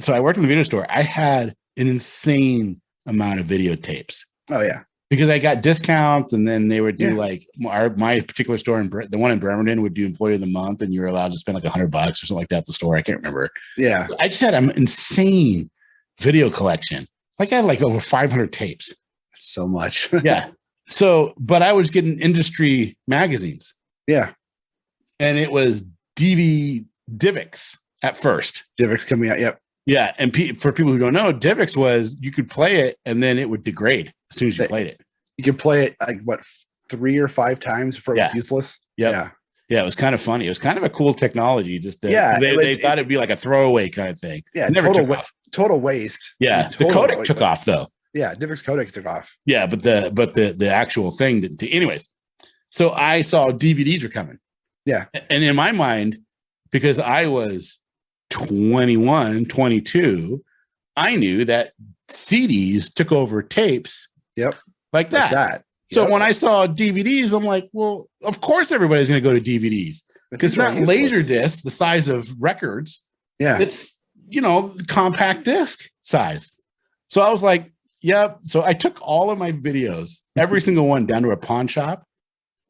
so I worked in the video store. I had an insane amount of videotapes. Oh yeah. Because I got discounts, and then they would do like my particular store, the one in Bremerton would do Employee of the Month, and you were allowed to spend like $100 or something like that at the store. I can't remember. Yeah, I just had an insane video collection. Like I had like over 500 tapes. That's so much. Yeah. So, but I was getting industry magazines. Yeah, and it was DivX at first. DivX coming out. Yep. Yeah, and for people who don't know, DivX was you could play it and then it would degrade as soon as you played it. You could play it like 3 or 5 times before it was useless. Yep. Yeah, it was kind of funny. It was kind of a cool technology. Just they thought it'd be like a throwaway kind of thing. Yeah, total waste. Yeah, the codec took off though. Yeah, DivX codec took off. Yeah, but the actual thing didn't. Anyways, so I saw DVDs were coming. Yeah, and in my mind, because I was 21, 22, I knew that CDs took over tapes. Yep. Like that. So when I saw DVDs, I'm like, well, of course everybody's going to go to DVDs because it's not laser discs the size of records. Yeah. It's, compact disc size. So I was like, yep. So I took all of my videos, every single one down to a pawn shop,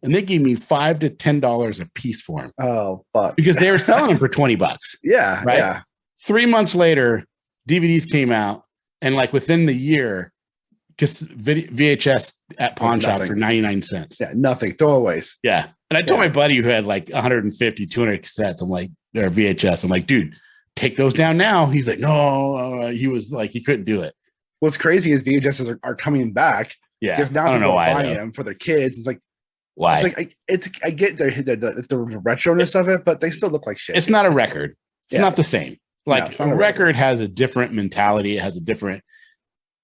and they gave me $5 to $10 a piece for them. Oh, fuck. Because they were selling them for $20. Yeah. Right. Yeah. 3 months later, DVDs came out, and like within the year, because VHS at pawn shops for 99 cents. Yeah, nothing. Throwaways. Yeah. And I told my buddy who had like 150, 200 cassettes, I'm like, or VHS, I'm like, dude, take those down now. He's like, no, he was like, he couldn't do it. What's crazy is VHSs are coming back. Yeah. Because now people are buying them for their kids. It's like, why? It's like, I get the retroness of it, but they still look like shit. It's not a record. It's not the same. Like no, a record has a different mentality. It has a different,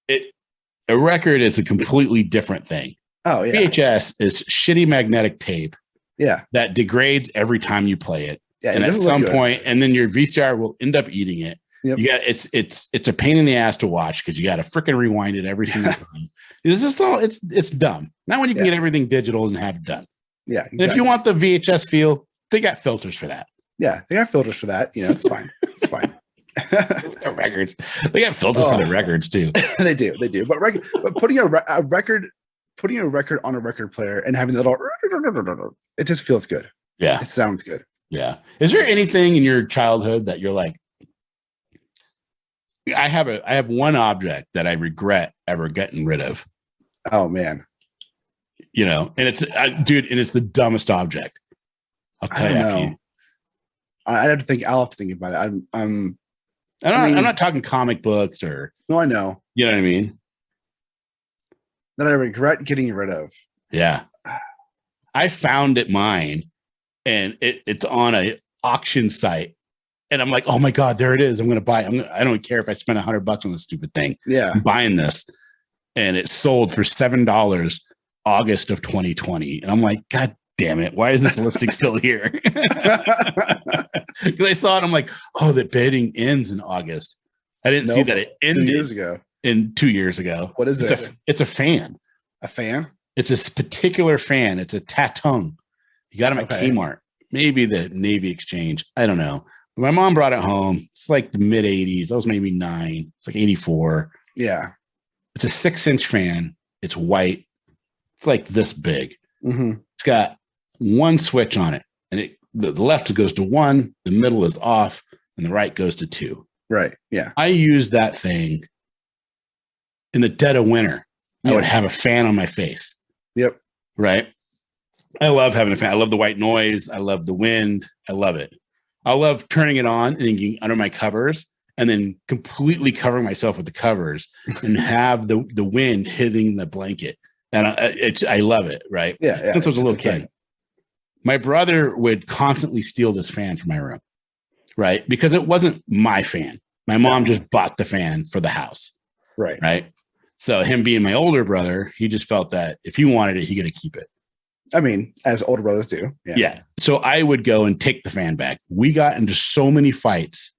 a record is a completely different thing. Oh yeah. VHS is shitty magnetic tape. Yeah. That degrades every time you play it. Yeah. And at some point, and then your VCR will end up eating it. Yep. You got it's a pain in the ass to watch because you got to freaking rewind it every single time. It's just all it's dumb. Not when you can get everything digital and have it done. Yeah. Exactly. And if you want the VHS feel, they got filters for that. Yeah, they got filters for that. You know, it's fine. It's fine. Records. They got filters for the records too. They do. But putting a record on a record player and having that all, it just feels good. Yeah, it sounds good. Yeah. Is there anything in your childhood that you're like, I have one object that I regret ever getting rid of. Oh man. You know, and it's dude, and it's the dumbest object. I'll tell you. I'd have to think. I'll have to think about it. I'm not talking comic books or. No, I know. You know what I mean? That I regret getting rid of. Yeah, I found it mine, and it's on a auction site, and I'm like, oh my god, there it is! I'm gonna buy it. I don't care if I spend $100 on this stupid thing. Yeah, I'm buying this, and it sold for $7, August of 2020, and I'm like, god damn it, why is this listing still here? Because I saw it, I'm like, oh, the bidding ends in August. I didn't see that it ended 2 years ago. 2 years ago. What is it? It's a fan. A fan? It's a particular fan. It's a Tatung. You got them at Kmart. Maybe the Navy Exchange. I don't know. But my mom brought it home. It's like the mid 80s. I was maybe 9. It's like 84. Yeah. It's a 6-inch fan. It's white. It's like this big. Mm-hmm. It's got one switch on it, and the left goes to 1, the middle is off, and the right goes to 2. Right. Yeah. I used that thing in the dead of winter. I would have a fan on my face. Yep. Right. I love having a fan. I love the white noise. I love the wind. I love it. I love turning it on and getting under my covers and then completely covering myself with the covers and have the wind hitting the blanket. And I love it. Right. Yeah. Since I was a little kid. My brother would constantly steal this fan from my room. Right. Because it wasn't my fan. My mom just bought the fan for the house. Right. Right. So him being my older brother, he just felt that if he wanted it, he got to keep it. I mean, as older brothers do. Yeah. So I would go and take the fan back. We got into so many fights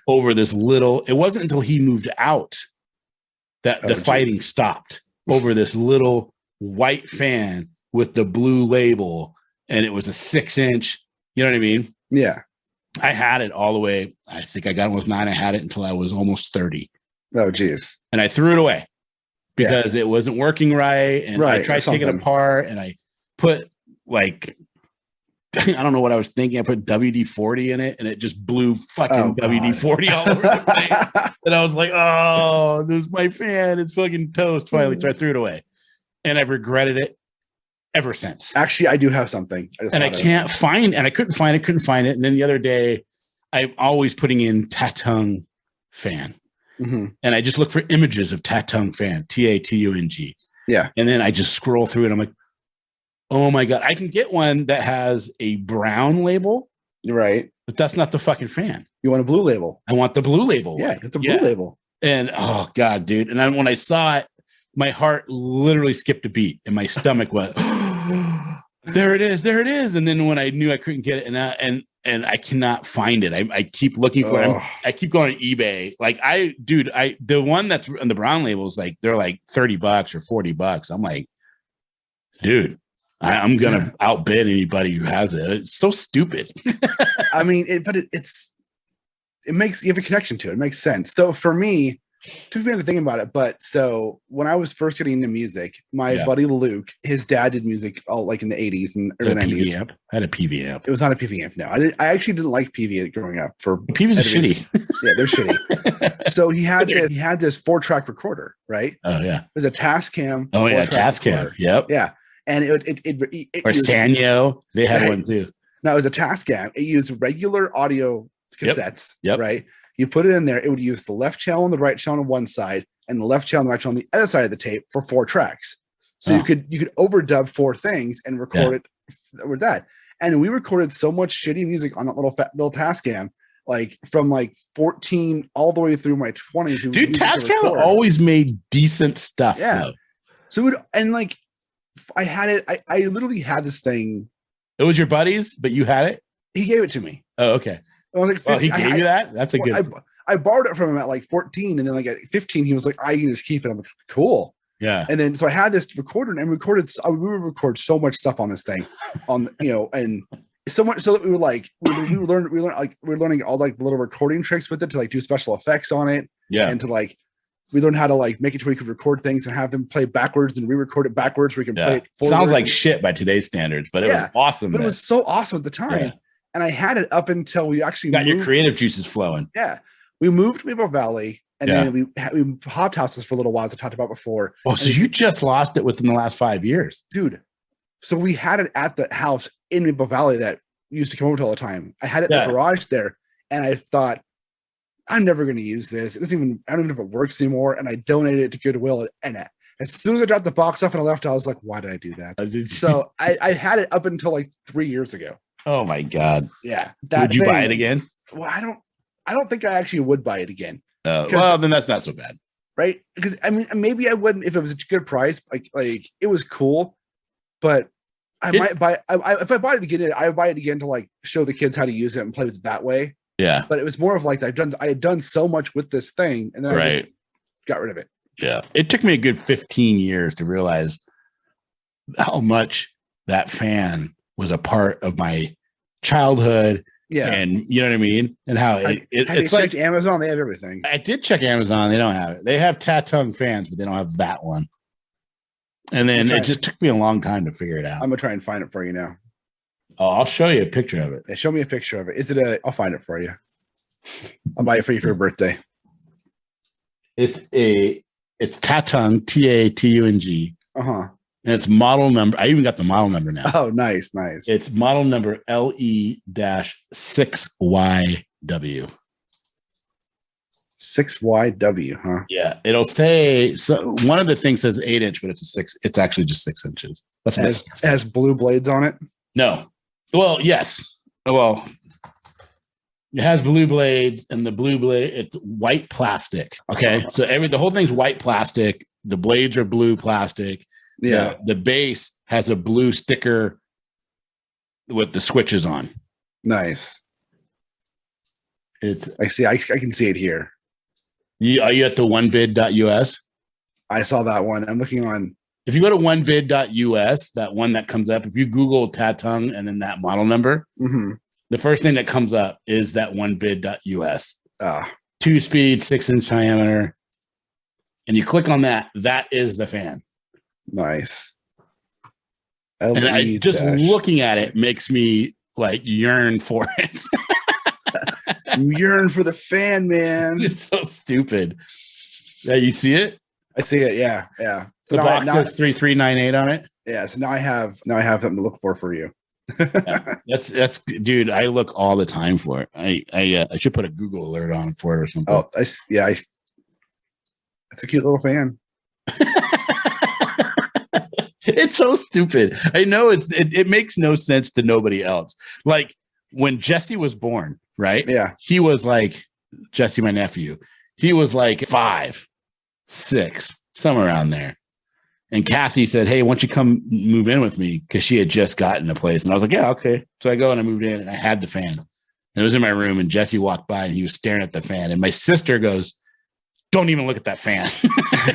over this little, it wasn't until he moved out that the fighting stopped over this little white fan with the blue label. And it was a 6-inch, you know what I mean? Yeah. I had it all the way. I think I got almost 9. I had it until I was almost 30. Oh, geez. And I threw it away because it wasn't working right. And I tried to take it apart and I put like, I don't know what I was thinking. I put WD-40 in it and it just blew fucking WD-40 all over the place. And I was like, oh, this is my fan. It's fucking toast finally. So I threw it away and I've regretted it ever since. Actually, I do have something. I can't find, and I couldn't find it. And then the other day, I'm always putting in Tatung fan. Mm-hmm. And I just look for images of Tatung fan, Tatung. Yeah. And then I just scroll through it. I'm like, oh my God, I can get one that has a brown label. Right. But that's not the fucking fan. You want a blue label. I want the blue label. Yeah, it's a blue label. And oh God, dude. And then when I saw it, my heart literally skipped a beat and my stomach went, oh, there it is. And then when I knew I couldn't get it and I cannot find it. I keep looking for it. I keep going to eBay. Like the one that's on the brown label is like, they're like $30 or $40. I'm like, dude, I'm going to outbid anybody who has it. It's so stupid. I mean, it makes, you have a connection to it. It makes sense. So for me, it took me to think about it. But so when I was first getting into music, my buddy Luke, his dad did music all like in the 80s and early 90s. I had a PV amp. It was not a PV amp. No, I actually didn't like PV growing up. PVs are shitty. Yeah, they're shitty. So he had this 4-track recorder, right? Oh yeah. It was a Tascam. Oh yeah, Tascam. Yep. Yeah, and it or Sanyo. They had one too. No, it was a Tascam. It used regular audio cassettes, Yep. right? You put it in there, it would use the left channel and the right channel on one side and the left channel and the right channel on the other side of the tape for 4 tracks. So you could overdub 4 things and record it with that. And we recorded so much shitty music on that little Tascam, like from like 14 all the way through my 20s. Dude, Tascam always made decent stuff. Yeah. Though. So I had it. I literally had this thing. It was your buddy's, but you had it? He gave it to me. Oh, okay. I was like, 15, he gave you that? That's a good. I borrowed it from him at like 14, and then like at 15, he was like, "I can just keep it." I'm like, "Cool." Yeah. And then so I had this recorder and recorded. We would record so much stuff on this thing, and so much so that we were like, we were learning all like little recording tricks with it to like do special effects on it. Yeah. And to like, we learned how to like make it to where we could record things and have them play backwards and re-record it backwards where we can play it forward. Sounds like shit by today's standards, but it was awesome. But it was so awesome at the time. Yeah. And I had it up until we actually got your creative juices flowing. Yeah. We moved to Maple Valley, and then we hopped houses for a little while, as I talked about before. Oh, so you just lost it within the last 5 years. Dude. So we had it at the house in Maple Valley that used to come over to all the time. I had it in the garage there, and I thought, I'm never going to use this. I don't even know if it works anymore. And I donated it to Goodwill. And as soon as I dropped the box off and I left, I was like, why did I do that? So I had it up until like 3 years ago. Oh my God. Yeah. Would you buy it again? Well, I don't think I actually would buy it again. Well, then that's not so bad. Right? Because I mean, maybe I wouldn't if it was a good price. Like it was cool, but might buy if I bought it again, I would buy it again to like show the kids how to use it and play with it that way. Yeah. But it was more of like I had done so much with this thing, and then I just got rid of it. Yeah. It took me a good 15 years to realize how much that fan was a part of my childhood. Yeah. And you know what I mean? And how it's like Amazon, they have everything. I did check Amazon. They don't have it. They have Tatung fans, but they don't have that one. And then it just took me a long time to figure it out. I'm going to try and find it for you now. Oh, I'll show you a picture of it. Yeah, show me a picture of it. I'll find it for you. I'll buy it for you for your birthday. It's Tatung, Tatung. Uh-huh. And it's model number. I even got the model number now. Oh, nice. It's model number LE-6YW. 6YW, huh? Yeah, it'll say so. One of the things says 8-inch, but it's actually just 6 inches. It has blue blades on it. No. Well, yes. Well, it has blue blades, and the blue blade, it's white plastic. Okay. So the whole thing's white plastic. The blades are blue plastic. Yeah. The base has a blue sticker with the switches on. Nice. I can see it here. Are you at the onebid.us? I saw that one. I'm looking on. If you go to onebid.us, that one that comes up, if you Google Tatung and then that model number, the first thing that comes up is that onebid.us. 2-speed, 6-inch diameter. And you click on that. That is the fan. Nice. And just looking at it makes me like yearn for it. You yearn for the fan, man. It's so stupid. Yeah, you see it? I see it. Yeah. So the box says 3398 on it. Yeah. So now I have something to look for you. That's dude. I look all the time for it. I should put a Google alert on for it or something. Oh, it's a cute little fan. It's so stupid. I know it makes no sense to nobody else. Like when Jesse was born, right? Yeah. He was like Jesse, my nephew. He was like 5, 6, somewhere around there. And Kathy said, "Hey, why don't you come move in with me?" Because she had just gotten a place. And I was like, "Yeah, okay." So I go and I moved in and I had the fan. And it was in my room. And Jesse walked by and he was staring at the fan. And my sister goes, "Don't even look at that fan.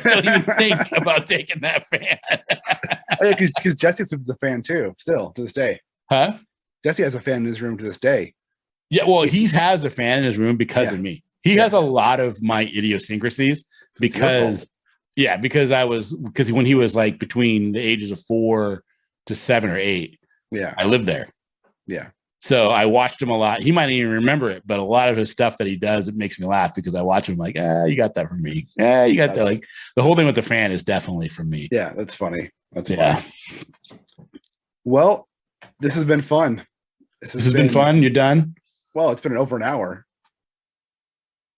Don't even think about taking that fan." Oh, yeah, because Jesse's the fan too, still to this day. Huh? Jesse has a fan in his room to this day. Yeah, well, he has a fan in his room because of me. He has a lot of my idiosyncrasies because when he was like between the ages of 4 to 7 or 8, I lived there. Yeah. So I watched him a lot. He might not even remember it, but a lot of his stuff that he does, it makes me laugh because I watch him like, you got that from me. You got that. Like the whole thing with the fan is definitely from me. Yeah, that's funny. That's funny. Well, this has been fun. This has been fun. You're done? Well, it's been over an hour.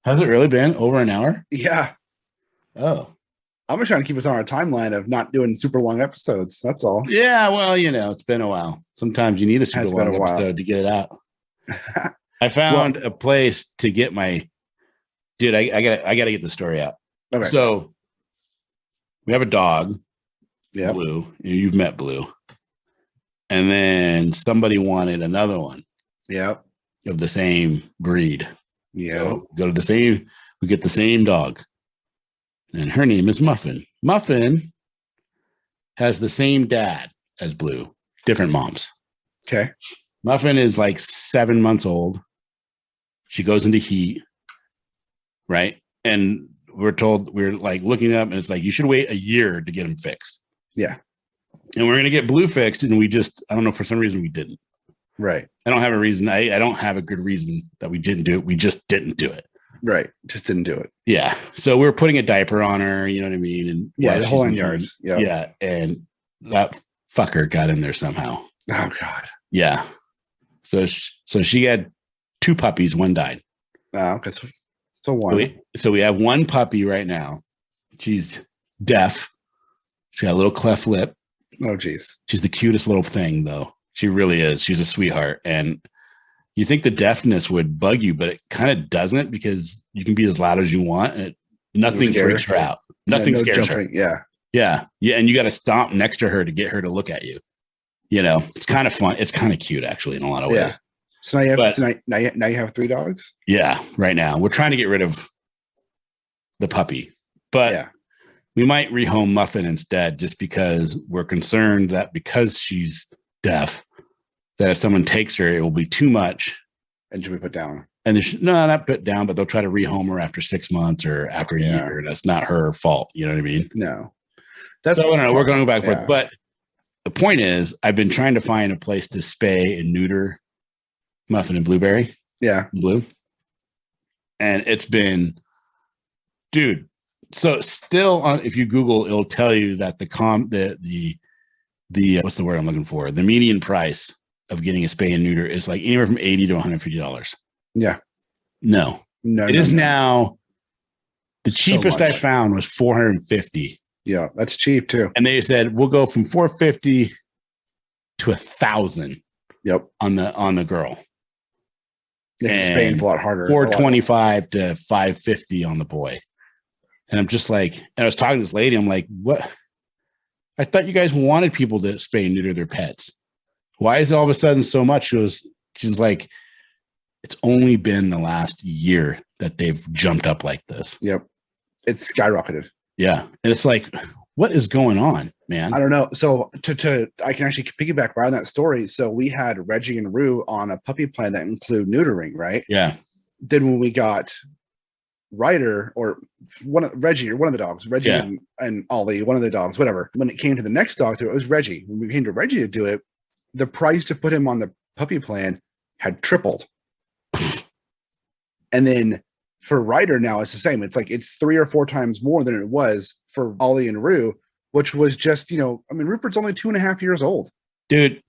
Has it really been over an hour? Yeah. Oh. I'm just trying to keep us on our timeline of not doing super long episodes. That's all. Yeah, well, it's been a while. Sometimes you need a super long episode to get it out. I found a place to get my dude. I gotta get the story out. Okay. So we have a dog, yeah, Blue. You've met Blue, and then somebody wanted another one. Yeah. Of the same breed. Yeah. So we get the same dog. And her name is Muffin. Muffin has the same dad as Blue, different moms. Okay. Muffin is like 7 months old. She goes into heat, right? And we're like looking up, and it's like, you should wait a year to get him fixed. Yeah. And we're going to get Blue fixed, and I don't know, for some reason we didn't. Right. I don't have a reason. I don't have a good reason that we didn't do it. We just didn't do it. Right. Just didn't do it. Yeah. So we were putting a diaper on her, you know what I mean? And the whole 9 yards. Yeah. Yeah. And that fucker got in there somehow. Oh God. Yeah. So she had 2 puppies. One died. Oh, okay. So one. So we have one puppy right now. She's deaf. She's got a little cleft lip. Oh, geez. She's the cutest little thing, though. She really is. She's a sweetheart. And you think the deafness would bug you, but it kind of doesn't, because you can be as loud as you want, and nothing freaks her out. Nothing scares her. Yeah. Yeah. Yeah. And you got to stomp next to her to get her to look at you. It's kind of fun. It's kind of cute, actually, in a lot of ways. Yeah. So now you have 3 dogs? Yeah. Right now. We're trying to get rid of the puppy, but we might rehome Muffin instead, just because we're concerned that because she's deaf, that if someone takes her, it will be too much. And should we put down? And not put down, but they'll try to rehome her after 6 months or after a year. That's not her fault. You know what I mean? No. I don't know. We're going back and forth. But the point is, I've been trying to find a place to spay and neuter Muffin and Blueberry. Yeah. Blue. And it's been, dude. So still, if you Google, it'll tell you that the what's the word I'm looking for? The median price of getting a spay and neuter is like anywhere from $80 to $150. Yeah. No. It is now. The cheapest I found was $450. Yeah, that's cheap too. And they said we'll go from $450 to $1,000. Yep. On the girl. Spain's a lot harder. $425 to $550 on the boy. And I'm just like, and I was talking to this lady. I'm like, what? I thought you guys wanted people to spay and neuter their pets. Why is it all of a sudden so much? She's like, it's only been the last year that they've jumped up like this. Yep. It's skyrocketed. Yeah. And it's like, what is going on, man? I don't know. So I can actually piggyback right on that story. So we had Reggie and Rue on a puppy plan that include neutering, right? Yeah. Then when we got Ryder or Reggie or one of the dogs, Reggie and Ollie, one of the dogs, whatever. When it came to the next dog, it was Reggie. When we came to Reggie to do it, the price to put him on the puppy plan had tripled. And then for Ryder now, it's the same. It's like it's 3 or 4 times more than it was for Ollie and Rue, which was just, Rupert's only 2.5 years old. Dude.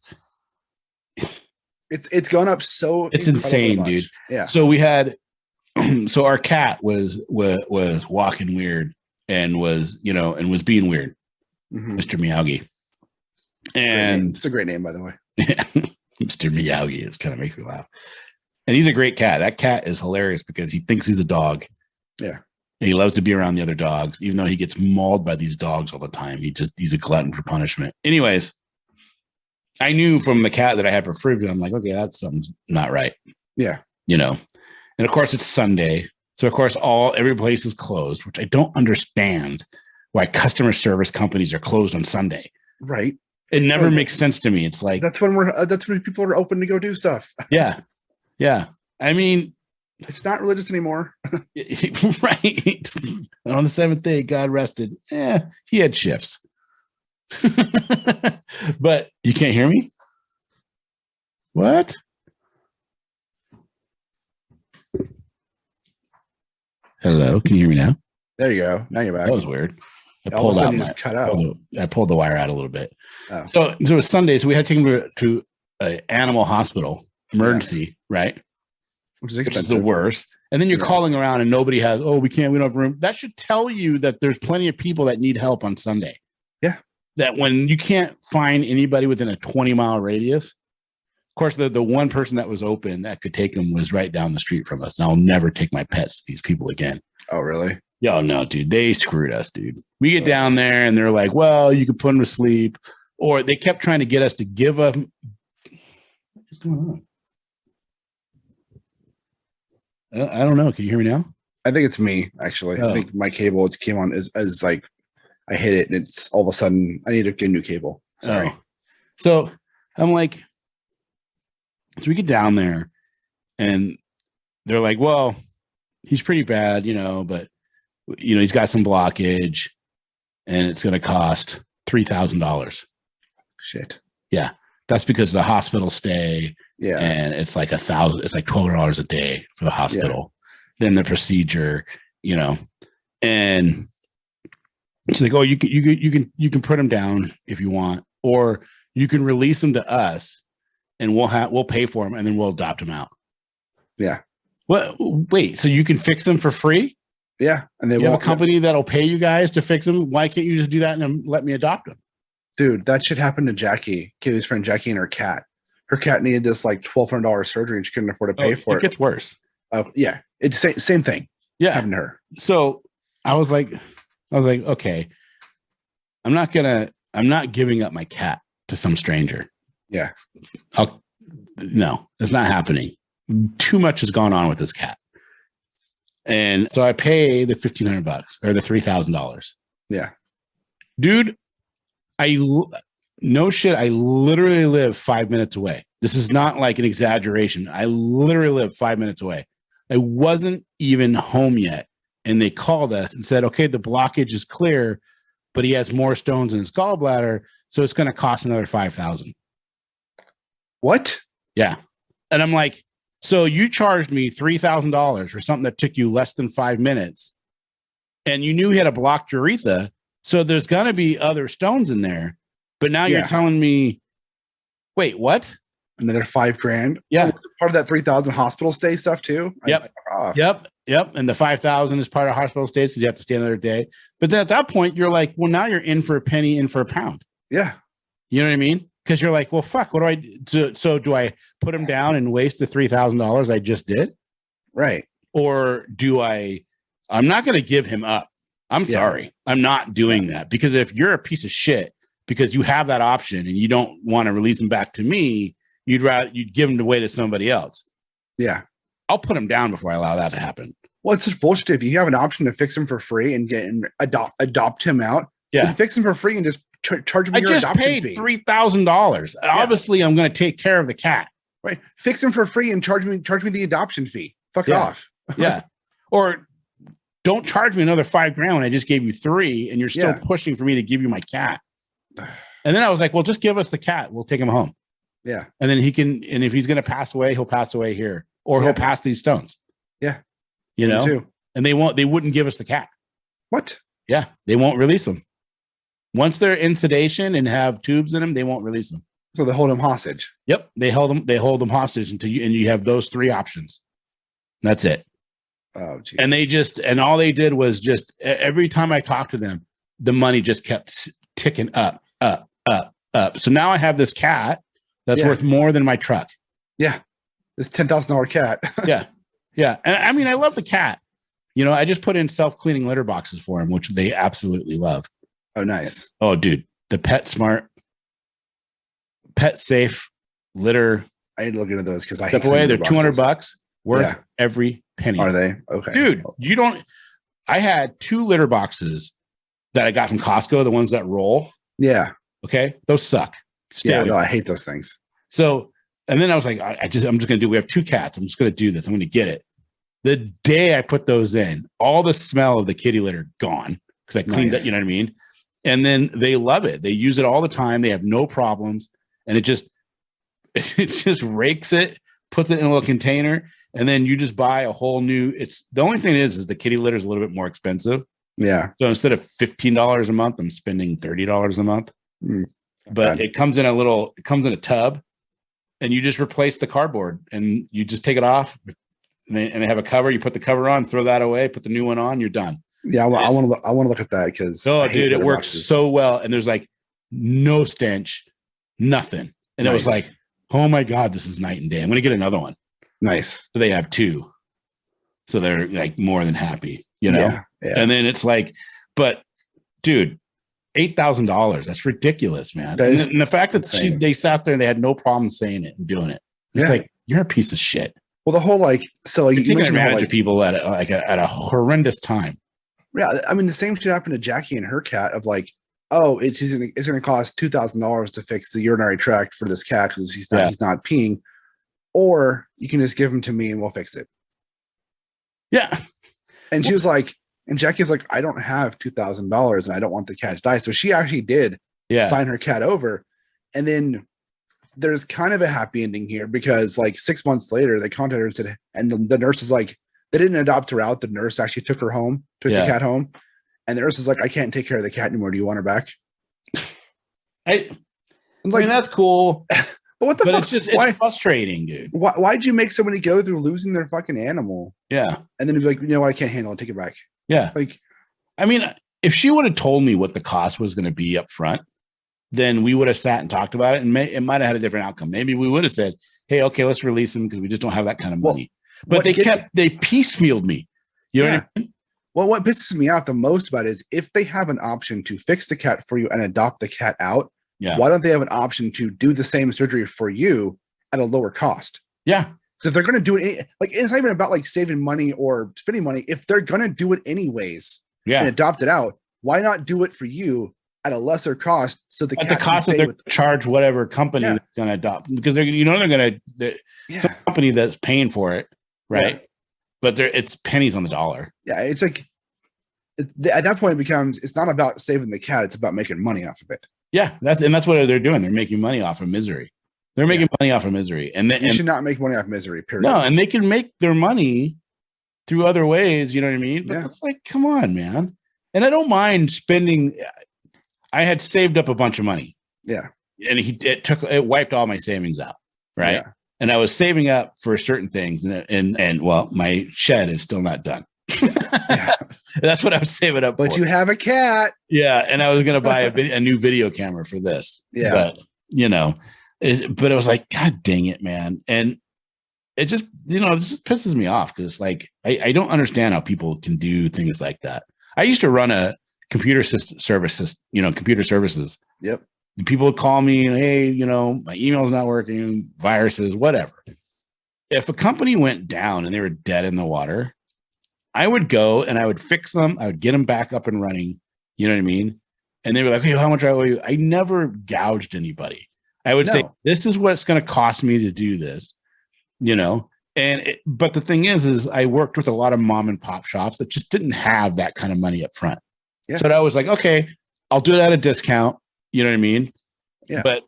It's gone up so it's insane, much. Dude. Yeah. So we had so our cat was walking weird and was being weird. Mm-hmm. Mr. Miyagi. And it's a great name, by the way. Mr. Miyagi. It kind of makes me laugh. And he's a great cat. That cat is hilarious because he thinks he's a dog. Yeah. And he loves to be around the other dogs, even though he gets mauled by these dogs all the time. He's a glutton for punishment. Anyways, I knew from the cat that I had for Frivia, I'm like, okay, that's something's not right. Yeah. And of course it's Sunday. So of course every place is closed, which I don't understand why customer service companies are closed on Sunday. Right. It never makes sense to me. It's like, that's when people are open to go do stuff. Yeah. Yeah. I mean, it's not religious anymore. Right. On the 7th day, God rested. He had shifts. But you can't hear me? What? Hello, can you hear me now? There you go. Now you're back. That was weird. I pulled the wire out a little bit. Oh. So it was Sunday, so we had to take him to an animal hospital emergency, right? Which is expensive. Which is the worst. And then you're calling around and nobody has, we don't have room. That should tell you that there's plenty of people that need help on Sunday. Yeah. That when you can't find anybody within a 20-mile radius, of course, the one person that was open that could take them was right down the street from us. And I'll never take my pets to these people again. Oh, really? Yo, no, dude. They screwed us, dude. We get down there and they're like, well, you can put them to sleep. Or they kept trying to get us to give them. What's going on? I don't know. Can you hear me now? I think it's me, actually. I think my cable came on as like I hit it and it's all of a sudden I need to get a new cable. Sorry. So I'm like, so we get down there and they're like, well, he's pretty bad, but he's got some blockage and it's going to cost $3,000. Shit. Yeah. That's because the hospital stay. Yeah. And it's like $1,000, it's like $12 a day for the hospital. Yeah. Then the procedure, and she's like, oh, you can put them down if you want, or you can release them to us and we'll pay for them and then we'll adopt them out. Yeah. What? Wait, so you can fix them for free? Yeah. And they have a company that'll pay you guys to fix them. Why can't you just do that and let me adopt them? Dude, that shit happened to Jackie, Kaylee's friend Jackie, and her cat. Her cat needed this like $1,200 surgery and she couldn't afford to pay for it. It gets worse. Yeah. It's same thing. Yeah. Happened to her. So I was like, okay, I'm not giving up my cat to some stranger. Yeah. No, it's not happening. Too much has gone on with this cat. And so I pay the $1,500 or the $3,000. Yeah. Dude, no shit, I literally live 5 minutes away. This is not like an exaggeration. I literally live 5 minutes away. I wasn't even home yet. And they called us and said, okay, the blockage is clear, but he has more stones in his gallbladder. So it's going to cost another $5,000. What? Yeah. And I'm like, so you charged me $3,000 for something that took you less than 5 minutes. And you knew he had a blocked urethra. So there's going to be other stones in there. But now you're telling me, wait, what? Another $5,000? Yeah. Part of that 3,000 hospital stay stuff too? Yep. Yep. And the 5,000 is part of hospital stays because you have to stay another day. But then at that point, you're like, well, now you're in for a penny, in for a pound. Yeah. You know what I mean? Because you're like, well, fuck, what do I do? So do I put him down and waste the $3,000 I just did? Right. Or I'm not going to give him up. I'm sorry. I'm not doing that, because if you're a piece of shit because you have that option and you don't want to release him back to me, you'd give him away to somebody else. Yeah. I'll put him down before I allow that to happen. Well, it's just bullshit. If you have an option to fix him for free and adopt him out, fix him for free and just charge him your adoption fee. I just paid $3,000. Obviously, I'm going to take care of the cat. Right. Fix him for free and charge me the adoption fee. Fuck off. Yeah. Or don't charge me another $5,000 when I just gave you $3,000 and you're still pushing for me to give you my cat. And then I was like, well, just give us the cat. We'll take him home. Yeah. And then and if he's going to pass away, he'll pass away here, or he'll pass these stones. Yeah. You know, too. And they wouldn't give us the cat. What? Yeah. They won't release them. Once they're in sedation and have tubes in them, they won't release them. So they hold him hostage. Yep. They hold them hostage until you have those 3 options. That's it. Oh, geez. And all they did was just, every time I talked to them, the money just kept ticking up. So now I have this cat that's worth more than my truck. Yeah. This $10,000 cat. Yeah. Yeah. And I mean, I love the cat. I just put in self-cleaning litter boxes for him, which they absolutely love. Oh, nice. Oh, dude. The Pet Smart, Pet Safe litter. I need to look into those because I step away. They're $200 worth every penny. Are they? Okay. Dude, I had 2 litter boxes that I got from Costco, the ones that roll. Yeah. Okay. Those suck. I hate those things. So, and then I was like, I'm just going to we have 2 cats. I'm just going to do this. I'm going to get it. The day I put those in, all the smell of the kitty litter gone because I cleaned it, you know what I mean? And then they love it. They use it all the time. They have no problems. And it just rakes it, puts it in a little container. And then you just buy a whole new, the only thing is the kitty litter is a little bit more expensive. Yeah. So instead of $15 a month, I'm spending $30 a month. But it comes in a tub and you just replace the cardboard and you just take it off, and they have a cover. You put the cover on, throw that away, put the new one on, you're done. Yeah, I want to look at that because dude, it works so well, and there's like no stench, nothing, and it was like, oh my god, this is night and day. I'm gonna get another one. Nice. So they have two, so they're like more than happy, you know. Yeah. And then it's like, but dude, $8,000. That's ridiculous, man. And the fact that they sat there and they had no problem saying it and doing it. It's like, you're a piece of shit. Well, the whole like, so like, you're taking advantage of people at a horrendous time. Yeah, I mean, the same shit happened to Jackie and her cat. Of like, oh, it's going to cost $2,000 to fix the urinary tract for this cat because he's not peeing, or you can just give him to me and we'll fix it. Yeah, and she was like, and Jackie's like, I don't have $2,000 and I don't want the cat to die, so she actually did sign her cat over, and then there's kind of a happy ending here because like 6 months later they contacted her and said, and the nurse was like, they didn't adopt her out. The nurse actually took her home, took the cat home. And the nurse was like, I can't take care of the cat anymore. Do you want her back? I mean, that's cool. But what the fuck? It's frustrating, dude. Why'd you make somebody go through losing their fucking animal? Yeah. And then be like, you know what? I can't handle it. Take it back. Yeah. Like, I mean, if she would have told me what the cost was going to be up front, then we would have sat and talked about it, and it might have had a different outcome. Maybe we would have said, hey, okay, let's release him because we just don't have that kind of money. But they piecemealed me. You know what I mean? Well, what pisses me out the most about it is if they have an option to fix the cat for you and adopt the cat out, why don't they have an option to do the same surgery for you at a lower cost? Yeah. So if they're going to do it, like, it's not even about like saving money or spending money. If they're going to do it anyways and adopt it out, why not do it for you at a lesser cost? So the cost that they're charge whatever company that's going to adopt, because they're going to some company that's paying for it, right? Yeah. But it's pennies on the dollar. Yeah, it's like at that point it becomes, it's not about saving the cat; it's about making money off of it. Yeah, that's what they're doing. They're making money off of misery. They're making money off of misery, and you should not make money off misery. Period. No, and they can make their money through other ways. You know what I mean? But it's like, come on, man. And I don't mind spending. I had saved up a bunch of money. Yeah, and it wiped all my savings out. Right. Yeah. And I was saving up for certain things, and well, my shed is still not done. That's what I was saving up for. But you have a cat. Yeah, and I was going to buy a new video camera for this. Yeah, but but it was like, God dang it, man. And it just, it just pisses me off because like I don't understand how people can do things like that. I used to run a computer services. Yep. And people would call me, hey, my email's not working, viruses, whatever. If a company went down and they were dead in the water, I would go and I would fix them. I would get them back up and running. You know what I mean? And they were like, hey, how much I owe you? I never gouged anybody. I would say, this is what it's going to cost me to do this, but the thing is I worked with a lot of mom and pop shops that just didn't have that kind of money up front. Yeah. So I was like, okay, I'll do it at a discount. You know what I mean? Yeah. But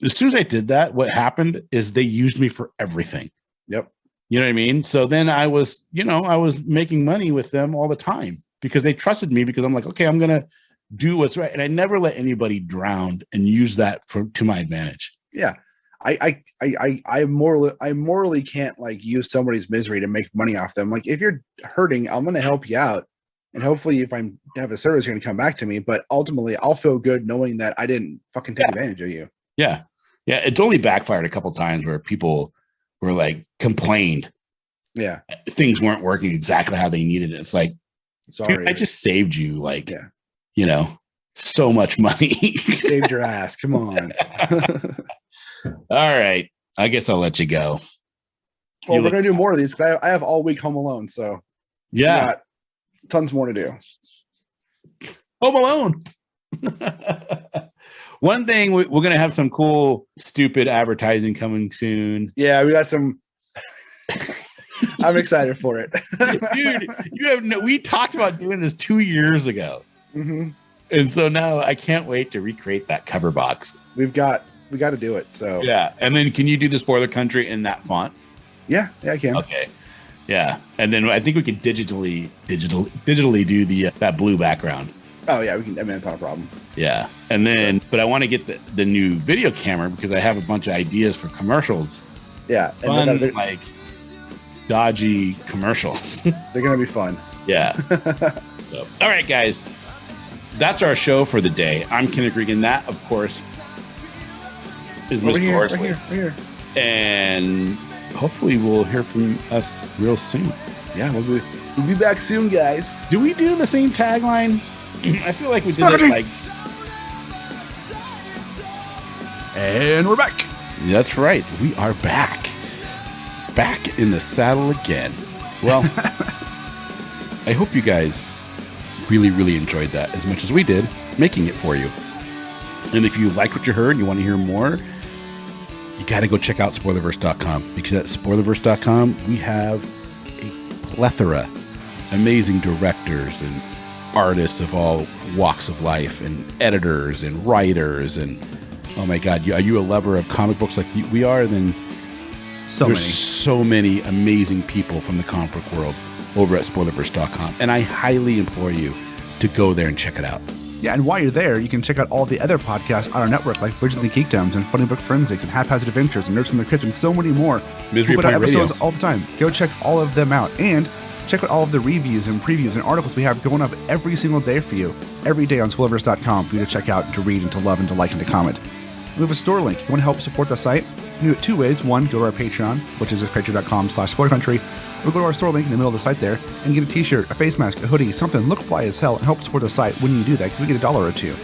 as soon as I did that, what happened is they used me for everything. Yep. You know what I mean? So then I was making money with them all the time because they trusted me because I'm like, okay, I'm going to do what's right. And I never let anybody drown and use that to my advantage. Yeah. I morally can't like use somebody's misery to make money off them. Like if you're hurting, I'm going to help you out. And hopefully if I have a service, you're going to come back to me. But ultimately I'll feel good knowing that I didn't fucking take advantage of you. Yeah. Yeah. It's only backfired a couple of times where people were like complained. Yeah. Things weren't working exactly how they needed it. It's like, sorry, dude, I just saved you like, so much money. Saved your ass. Come on. All right. I guess I'll let you go. Well, we're going to do more of these because I have all week home alone. So yeah, tons more to do. Home Alone. One thing, we're going to have some cool, stupid advertising coming soon. Yeah, we got some. I'm excited for it. Dude, we talked about doing this 2 years ago. Mm-hmm. And so now I can't wait to recreate that cover box. We got to do it. So yeah. And then can you do the spoiler country in that font? Yeah, I can. Okay. Yeah. And then I think we could digitally do that blue background. Oh yeah, we can. I mean, it's not a problem. Yeah. And then, but I want to get the new video camera because I have a bunch of ideas for commercials. Yeah. And dodgy commercials. They're gonna be fun. Yeah. So, all right, guys. That's our show for the day. I'm Kenric, and that, of course, is Mr. Horsley. Right here. And hopefully we'll hear from us real soon. Yeah, we'll be back soon, guys. Do we do the same tagline? I feel like we did it like... And we're back. That's right. We are back. Back in the saddle again. Well, I hope you guys really, really enjoyed that as much as we did making it for you. And if you like what you heard and you want to hear more, you got to go check out spoilerverse.com, because at spoilerverse.com, we have a plethora amazing directors and artists of all walks of life, and editors and writers, and oh my God, are you a lover of comic books like we are? Then there's so many amazing people from the comic book world over at spoilerverse.com, and I highly implore you to go there and check it out. Yeah, and while you're there, you can check out all the other podcasts on our network, like Bridges and Geekdoms and Funny Book Forensics and Haphazard Adventures and Nerds from the Crypt and so many more. Misery We put out Point Radio. episodes all the time. Go check all of them out, and check out all of the reviews and previews and articles we have going up every single day for you, every day on spoilerverse.com for you to check out and to read and to love and to like and to comment. We have a store link. You want to help support the site? You can do it two ways. One, go to our Patreon, which is patreon.com/spoilercountry, or go to our store link in the middle of the site there and get a t-shirt, a face mask, a hoodie, something, look fly as hell, and help support the site when you do that, because we get $1 or $2.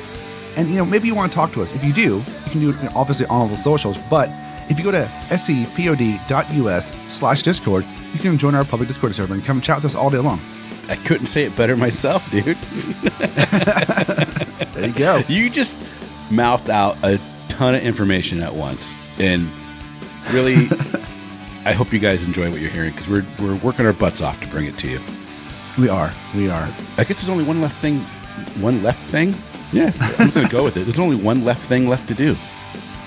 And, maybe you want to talk to us. If you do, you can do it obviously on all the socials, but if you go to scpod.us/discord, you can join our public Discord server and come chat with us all day long. I couldn't say it better myself, dude. There you go. You just mouthed out a ton of information at once, and really, I hope you guys enjoy what you're hearing, because we're working our butts off to bring it to you. We are. I guess there's only one left thing. Yeah, I'm gonna go with it. There's only one left thing left to do.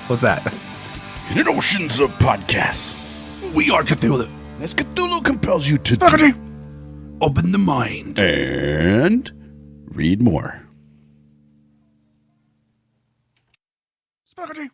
What's that? In an oceans of podcasts, We are Cthulhu. as Cthulhu compels you to Open the mind. and read more. Spaghetti.